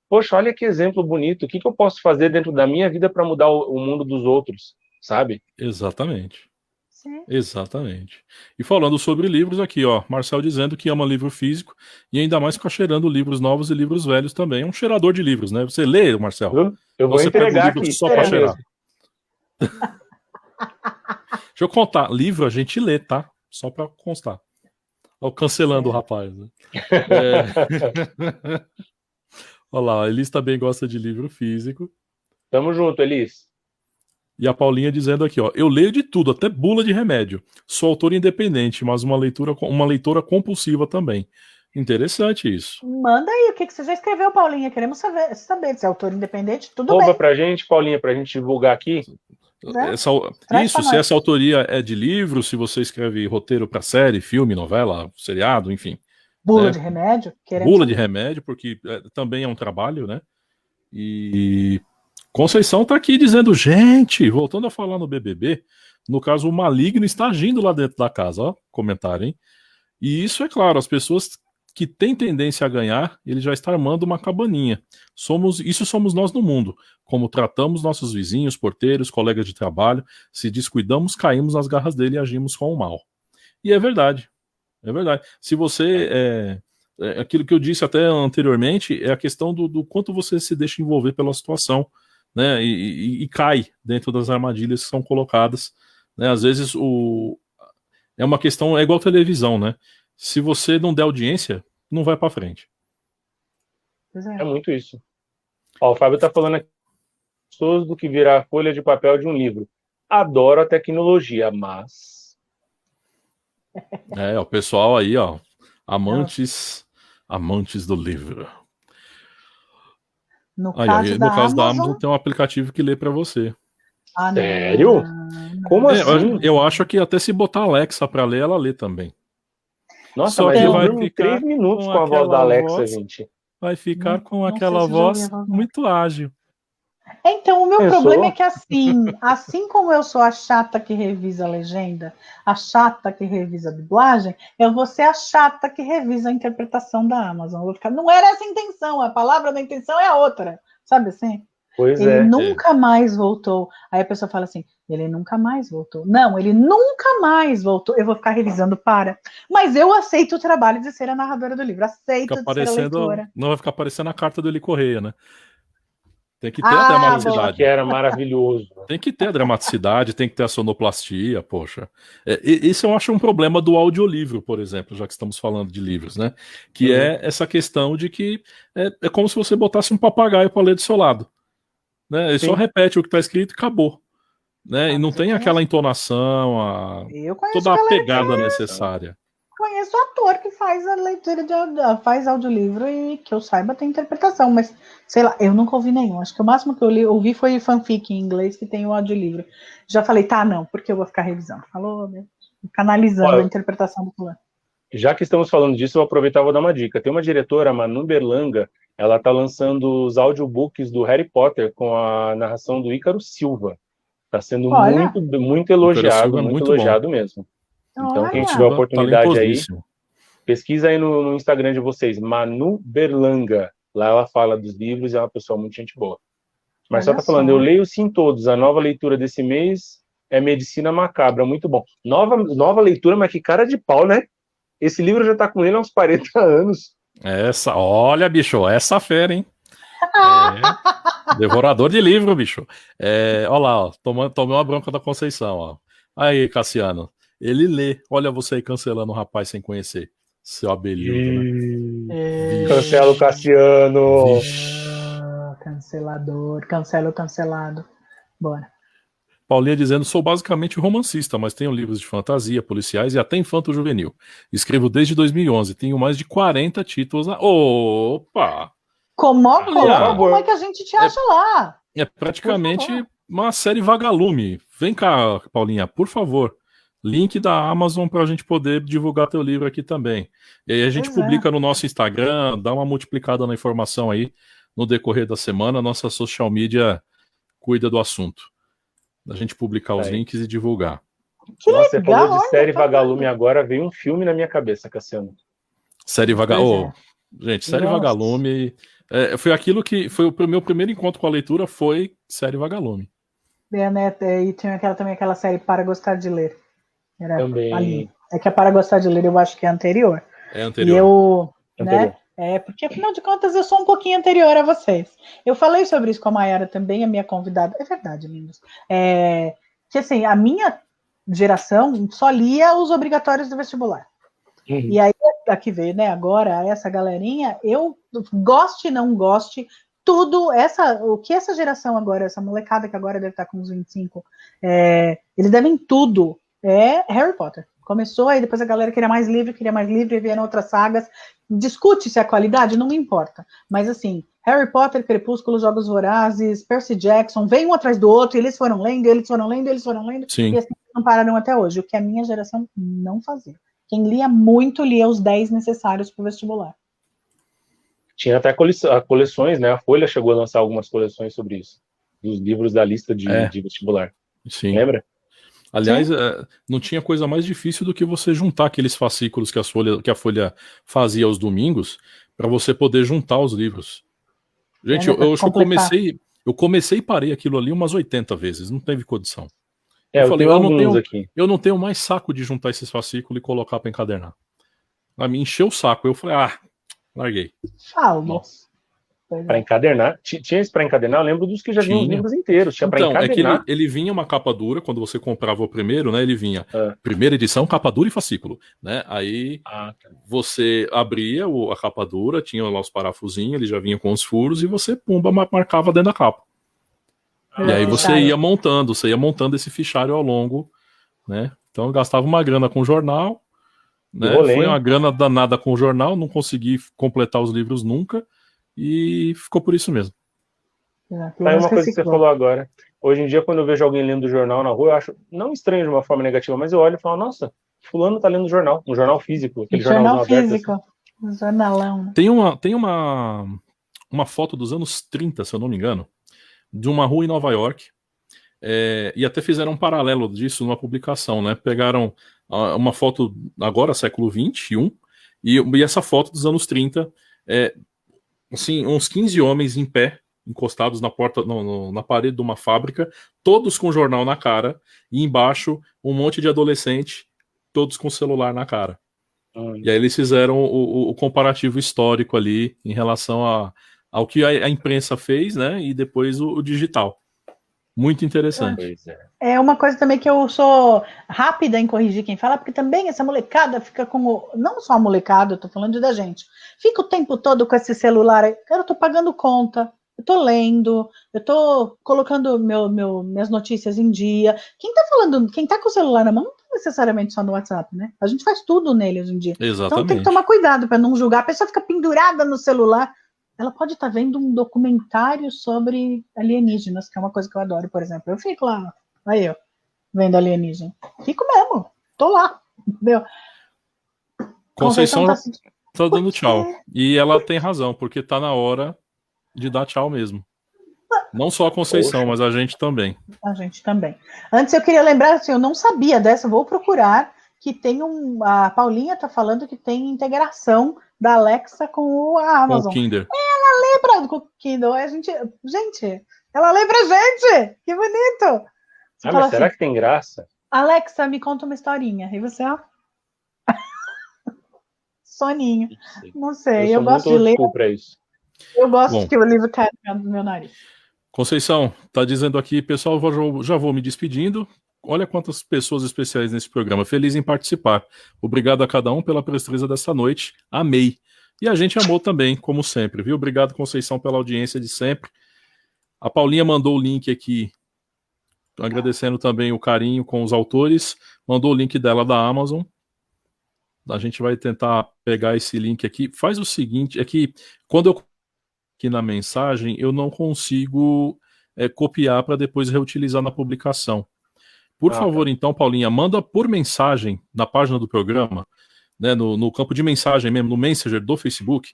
Poxa, olha que exemplo bonito. O que eu posso fazer dentro da minha vida para mudar o mundo dos outros, sabe? Exatamente. Sim. Exatamente. E falando sobre livros aqui, ó, Marcel dizendo que ama livro físico e ainda mais fica cheirando livros novos e livros velhos também. É um cheirador de livros, né? Você lê, Marcel? Eu vou Você pega entregar um livro aqui. só para cheirar. Deixa eu contar. Livro a gente lê, tá? Só para constar. Ó, cancelando o rapaz. Né? Olha lá, a Elis também gosta de livro físico. Tamo junto, Elis. E a Paulinha dizendo aqui, ó, eu leio de tudo, até bula de remédio. Sou autor independente, mas uma leitora compulsiva também. Interessante isso. Manda aí, o que você já escreveu, Paulinha? Queremos saber se é autor independente, tudo Rouba bem. pra gente, Paulinha, pra gente divulgar aqui. Né? Se essa autoria é de livro, se você escreve roteiro para série, filme, novela, seriado, enfim. Bula de remédio? Bula de remédio, porque também é um trabalho, né? E Conceição tá aqui dizendo, gente, voltando a falar no BBB, no caso o maligno está agindo lá dentro da casa, ó, comentário, hein? E isso é claro, as pessoas que têm tendência a ganhar, ele já está armando uma cabaninha. Isso somos nós no mundo. Como tratamos nossos vizinhos, porteiros, colegas de trabalho, se descuidamos, caímos nas garras dele e agimos com o mal. E é verdade. É verdade. Se você... aquilo que eu disse até anteriormente é a questão do quanto você se deixa envolver pela situação, né? E cai dentro das armadilhas que são colocadas. Né? Às vezes é uma questão, é igual televisão, né? Se você não der audiência, não vai para frente. É muito isso. Ó, o Fábio tá falando aqui do que virar a folha de papel de um livro. Adoro a tecnologia, mas... O pessoal aí, ó, amantes do livro. No caso da Amazon tem um aplicativo que lê para você. Sério? Como assim? Eu acho que até se botar a Alexa para ler, ela lê também. Nossa, mas eu durmo 3 minutos com a voz da Alexa, gente. vai ficar com Não aquela sei se já voz ouvi a voz. muito ágil. Então, o meu Pensou? problema é que assim como eu sou a chata que revisa a legenda, a chata que revisa a dublagem, eu vou ser a chata que revisa a interpretação da Amazon. Eu vou ficar, não era essa a intenção, a palavra da intenção é a outra, sabe assim? Pois Ele é. nunca mais voltou. Aí a pessoa fala assim, ele nunca mais voltou. Não, ele nunca mais voltou. Eu vou ficar revisando, Mas eu aceito o trabalho de ser a narradora do livro, aceito de ser a leitora. Não vai ficar aparecendo a carta do Eli Correia, né? Tem que ter a Ah, Isso dramaticidade. que era maravilhoso. Tem que ter a dramaticidade, tem que ter a sonoplastia, poxa. Esse eu acho um problema do audiolivro, por exemplo, já que estamos falando de livros, né? Que é essa questão de que é como se você botasse um papagaio para ler do seu lado. Né? Ele só repete o que está escrito e acabou. Né? E não tem aquela entonação, Eu conheço toda a galera pegada necessária. Conheço ator que faz a leitura faz audiolivro e que eu saiba tem interpretação, mas sei lá, eu nunca ouvi nenhum. Acho que o máximo que eu ouvi foi fanfic em inglês que tem o audiolivro. Já falei, tá, não, porque eu vou ficar revisando. Falou, né? Canalizando a interpretação do fulano. Já que estamos falando disso, eu vou aproveitar e vou dar uma dica. Tem uma diretora, a Manu Berlanga, ela está lançando os audiobooks do Harry Potter com a narração do Ícaro Silva. Está sendo muito elogiado, muito elogiado mesmo. Então, quem tiver a oportunidade aí, pesquisa aí no Instagram de vocês, Manu Berlanga. Lá ela fala dos livros e é uma pessoa muito gente boa. Mas só tá falando, eu leio sim todos. A nova leitura desse mês é Medicina Macabra, muito bom. Nova leitura, mas que cara de pau, né? Esse livro já tá com ele há uns 40 anos. Olha, bicho, essa fera, hein? Devorador de livro, bicho. Olha lá, ó, tomei uma bronca da Conceição, ó. Aí, Cassiano. Ele lê. Olha você aí cancelando o rapaz sem conhecer. Seu abelhudo, né? Cancela o Cassiano. Cancelador. Cancela o cancelado. Bora. Paulinha dizendo, sou basicamente romancista, mas tenho livros de fantasia, policiais e até infanto-juvenil. Escrevo desde 2011. Tenho mais de 40 títulos. Opa! Como é que a gente te acha lá? É praticamente uma série vagalume. Vem cá, Paulinha, por favor. Link da Amazon para a gente poder divulgar teu livro aqui também. E aí a gente publica no nosso Instagram, dá uma multiplicada na informação aí no decorrer da semana. Nossa social media cuida do assunto. Da gente publicar os links e divulgar. Nossa, você falou de série vagalume agora, veio um filme na minha cabeça, Cassiano. Série vagalume. Gente, série vagalume. Foi aquilo que foi o meu primeiro encontro com a leitura, foi série vagalume. E tinha aquela série Para Gostar de Ler. Era também. Ali. É que a Para Gostar de Ler eu acho que é anterior. É anterior. E eu, né? Porque afinal de contas eu sou um pouquinho anterior a vocês. Eu falei sobre isso com a Mayara também, a minha convidada. É verdade, meninos. Que assim, a minha geração só lia os obrigatórios do vestibular. E aí, aqui veio, né? Agora, essa galerinha, eu goste, não goste, tudo, o que essa geração agora, essa molecada que agora deve estar com uns 25, eles devem tudo. Harry Potter. Começou, aí depois a galera queria mais livro, e vieram outras sagas. Discute-se a qualidade, não me importa. Mas assim, Harry Potter, Crepúsculo, Jogos Vorazes, Percy Jackson, vem um atrás do outro, e eles foram lendo, Sim. e assim não pararam até hoje. O que a minha geração não fazia. Quem lia muito, lia os 10 necessários para o vestibular. Tinha até coleções, né? A Folha chegou a lançar algumas coleções sobre isso. Dos livros da lista de vestibular. Sim. Lembra? Aliás, não tinha coisa mais difícil do que você juntar aqueles fascículos que a Folha fazia aos domingos para você poder juntar os livros. Gente, eu comecei e parei aquilo ali umas 80 vezes, não teve condição. Eu falei, eu não tenho mais saco de juntar esses fascículos e colocar para encadernar. A mim encheu o saco, eu falei, larguei. Nossa. Para encadernar, tinha esse para encadernar, eu lembro dos que já vinham os livros inteiros, tinha para encadernar. É que ele vinha uma capa dura, quando você comprava o primeiro, né, ele vinha primeira edição, capa dura e fascículo, né, aí você abria a capa dura, tinha lá os parafusinhos, ele já vinha com os furos e você, marcava dentro da capa. E aí você ia montando esse fichário ao longo, né, então eu gastava uma grana com jornal, né, foi uma grana danada com o jornal, não consegui completar os livros nunca, e ficou por isso mesmo. Tá, uma coisa que você falou agora. Hoje em dia, quando eu vejo alguém lendo jornal na rua, eu acho, não estranho de uma forma negativa, mas eu olho e falo, nossa, fulano tá lendo jornal, um jornal físico, aquele jornal físico. Aberto, assim. Jornalão, né? Tem uma foto dos anos 30, se eu não me engano, de uma rua em Nova York, e até fizeram um paralelo disso numa publicação, né? Pegaram uma foto agora, século XXI, e essa foto dos anos 30, assim, uns 15 homens em pé, encostados na porta, na parede de uma fábrica, todos com jornal na cara, e embaixo um monte de adolescente, todos com celular na cara. E aí eles fizeram o comparativo histórico ali em relação ao que a imprensa fez, né? E depois o digital. Muito interessante. É uma coisa também que eu sou rápida em corrigir quem fala, porque também essa molecada fica com não só a molecada, eu tô falando da gente, fica o tempo todo com esse celular, cara, eu tô pagando conta, eu tô lendo, eu tô colocando minhas notícias em dia. Quem tá com o celular na mão não tá necessariamente só no WhatsApp, né? A gente faz tudo nele hoje em dia. Exatamente. Então tem que tomar cuidado para não julgar. A pessoa fica pendurada no celular. Ela pode estar vendo um documentário sobre alienígenas, que é uma coisa que eu adoro, por exemplo. Eu fico lá, aí eu, vendo Fico mesmo, tô lá, entendeu? Conceição tá dando tchau. E ela tem razão, porque tá na hora de dar tchau mesmo. Não só a Conceição, mas a gente também. A gente também. Antes eu queria lembrar, assim, eu não sabia dessa, vou procurar, que tem a Paulinha tá falando que tem integração da Alexa com a Amazon. Com o Kindle. Ela lembra do Kindle, gente, ela lembra a gente, que bonito. Mas será que tem graça? Alexa, me conta uma historinha. E você, ó. Soninho. Não sei, eu gosto de ler. Isso. Eu gosto que o livro caia no meu nariz. Conceição, tá dizendo aqui, pessoal, já vou me despedindo. Olha quantas pessoas especiais nesse programa. Feliz em participar. Obrigado a cada um pela presteza dessa noite. Amei. E a gente amou também, como sempre, viu? Obrigado, Conceição, pela audiência de sempre. A Paulinha mandou o link aqui, agradecendo também o carinho com os autores. Mandou o link dela da Amazon. A gente vai tentar pegar esse link aqui. Faz o seguinte, é que quando eu aqui na mensagem, eu não consigo copiar para depois reutilizar na publicação. Por favor, então, Paulinha, manda por mensagem na página do programa, né, no campo de mensagem mesmo, no Messenger do Facebook,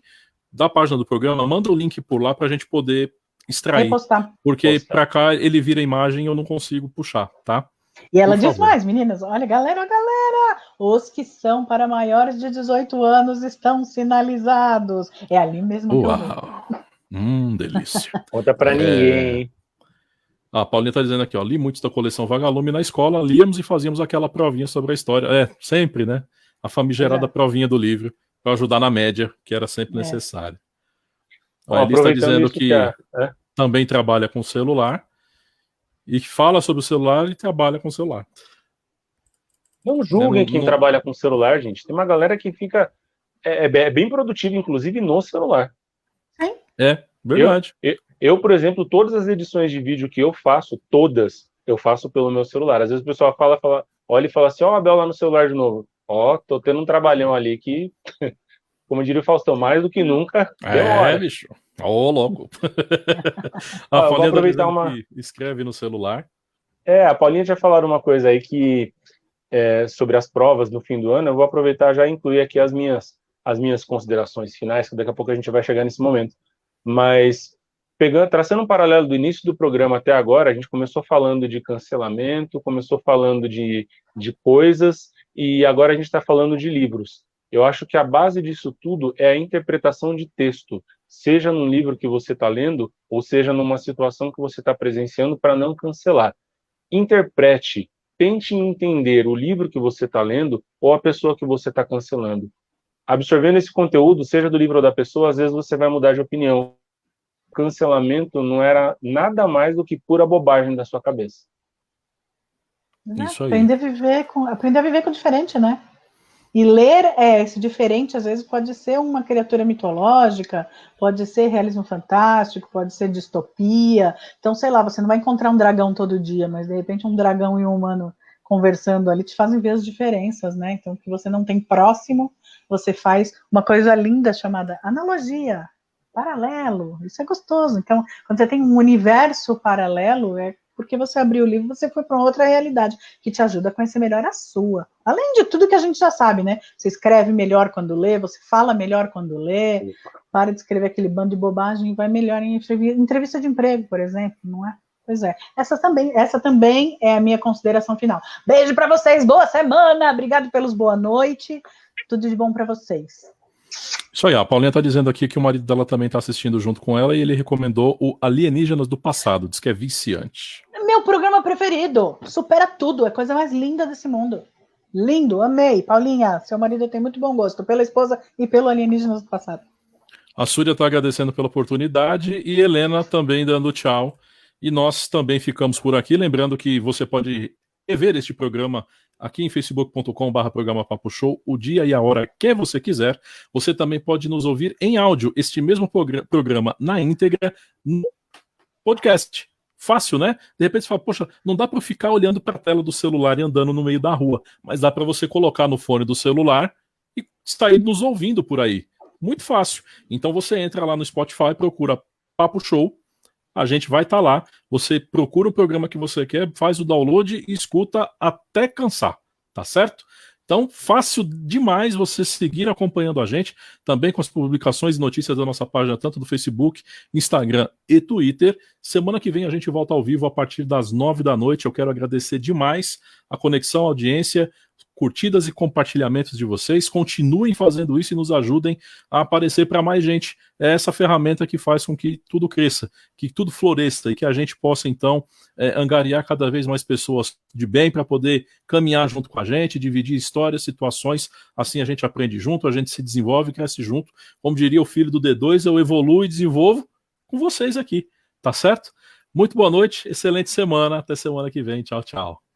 da página do programa, manda o link por lá para a gente poder extrair. Repostar. Porque para cá ele vira imagem e eu não consigo puxar, tá? E ela diz mais, meninas, olha, galera, os que são para maiores de 18 anos estão sinalizados. É ali mesmo que eu vou. Delícia. Conta pra ninguém, hein? A Paulinha tá dizendo aqui, ó, li muitos da coleção Vagalume na escola, líamos e fazíamos aquela provinha sobre a história. Sempre, né? A famigerada provinha do livro, para ajudar na média, que era sempre necessário. A Elis está dizendo que também trabalha com celular, e fala sobre o celular e trabalha com celular. Não julguem quem trabalha com celular, gente. Tem uma galera que fica bem produtiva, inclusive no celular. É, verdade. Eu, por exemplo, todas as edições de vídeo que eu faço, eu faço pelo meu celular. Às vezes o pessoal olha e fala assim, ó, Abel lá no celular de novo. Ó, tô tendo um trabalhão ali que, como diria o Faustão, mais do que nunca, demora. Bicho. Ô, louco. A Paulinha que escreve no celular. A Paulinha já falaram uma coisa aí que sobre as provas no fim do ano. Eu vou aproveitar já incluir aqui as minhas considerações finais, que daqui a pouco a gente vai chegar nesse momento. Mas traçando um paralelo do início do programa até agora, a gente começou falando de cancelamento, começou falando de coisas, e agora a gente está falando de livros. Eu acho que a base disso tudo é a interpretação de texto, seja num livro que você está lendo, ou seja numa situação que você está presenciando, para não cancelar. Interprete, tente entender o livro que você está lendo ou a pessoa que você está cancelando. Absorvendo esse conteúdo, seja do livro ou da pessoa, às vezes você vai mudar de opinião. Cancelamento não era nada mais do que pura bobagem da sua cabeça. Isso aí. Aprender a viver com o diferente, né? E ler esse diferente, às vezes, pode ser uma criatura mitológica, pode ser realismo fantástico, pode ser distopia. Então, sei lá, você não vai encontrar um dragão todo dia, mas, de repente, um dragão e um humano conversando ali te fazem ver as diferenças, né? Então, que você não tem próximo, você faz uma coisa linda chamada analogia, paralelo. Isso é gostoso. Então, quando você tem um universo paralelo, porque você abriu o livro, você foi para outra realidade, que te ajuda a conhecer melhor a sua. Além de tudo que a gente já sabe, né? Você escreve melhor quando lê, você fala melhor quando lê, para de escrever aquele bando de bobagem e vai melhor em entrevista de emprego, por exemplo, não é? Pois é. Essa também é a minha consideração final. Beijo para vocês, boa semana, obrigado pelos boa noite, tudo de bom para vocês. Isso aí, a Paulinha tá dizendo aqui que o marido dela também tá assistindo junto com ela e ele recomendou o Alienígenas do Passado, diz que é viciante. Meu programa preferido, supera tudo, é a coisa mais linda desse mundo. Lindo, amei. Paulinha, seu marido tem muito bom gosto pela esposa e pelo Alienígenas do Passado. A Súria tá agradecendo pela oportunidade e Helena também dando tchau. E nós também ficamos por aqui, lembrando que você pode rever este programa aqui em facebook.com/programa Papo Show, o dia e a hora que você quiser. Você também pode nos ouvir em áudio, este mesmo programa na íntegra, no podcast. Fácil, né? De repente você fala, poxa, não dá para ficar olhando para a tela do celular e andando no meio da rua, mas dá para você colocar no fone do celular e sair nos ouvindo por aí. Muito fácil. Então você entra lá no Spotify, procura Papo Show, a gente vai estar lá, você procura o programa que você quer, faz o download e escuta até cansar, tá certo? Então, fácil demais você seguir acompanhando a gente, também com as publicações e notícias da nossa página, tanto do Facebook, Instagram e Twitter. Semana que vem a gente volta ao vivo a partir das 9 da noite. Eu quero agradecer demais a conexão, a audiência, curtidas e compartilhamentos de vocês. Continuem fazendo isso e nos ajudem a aparecer para mais gente. É essa ferramenta que faz com que tudo cresça, que tudo floresça e que a gente possa, então, angariar cada vez mais pessoas de bem para poder caminhar junto com a gente, dividir histórias, situações. Assim a gente aprende junto, a gente se desenvolve e cresce junto. Como diria o filho do D2, eu evoluo e desenvolvo com vocês aqui. Tá certo? Muito boa noite, excelente semana. Até semana que vem. Tchau, tchau.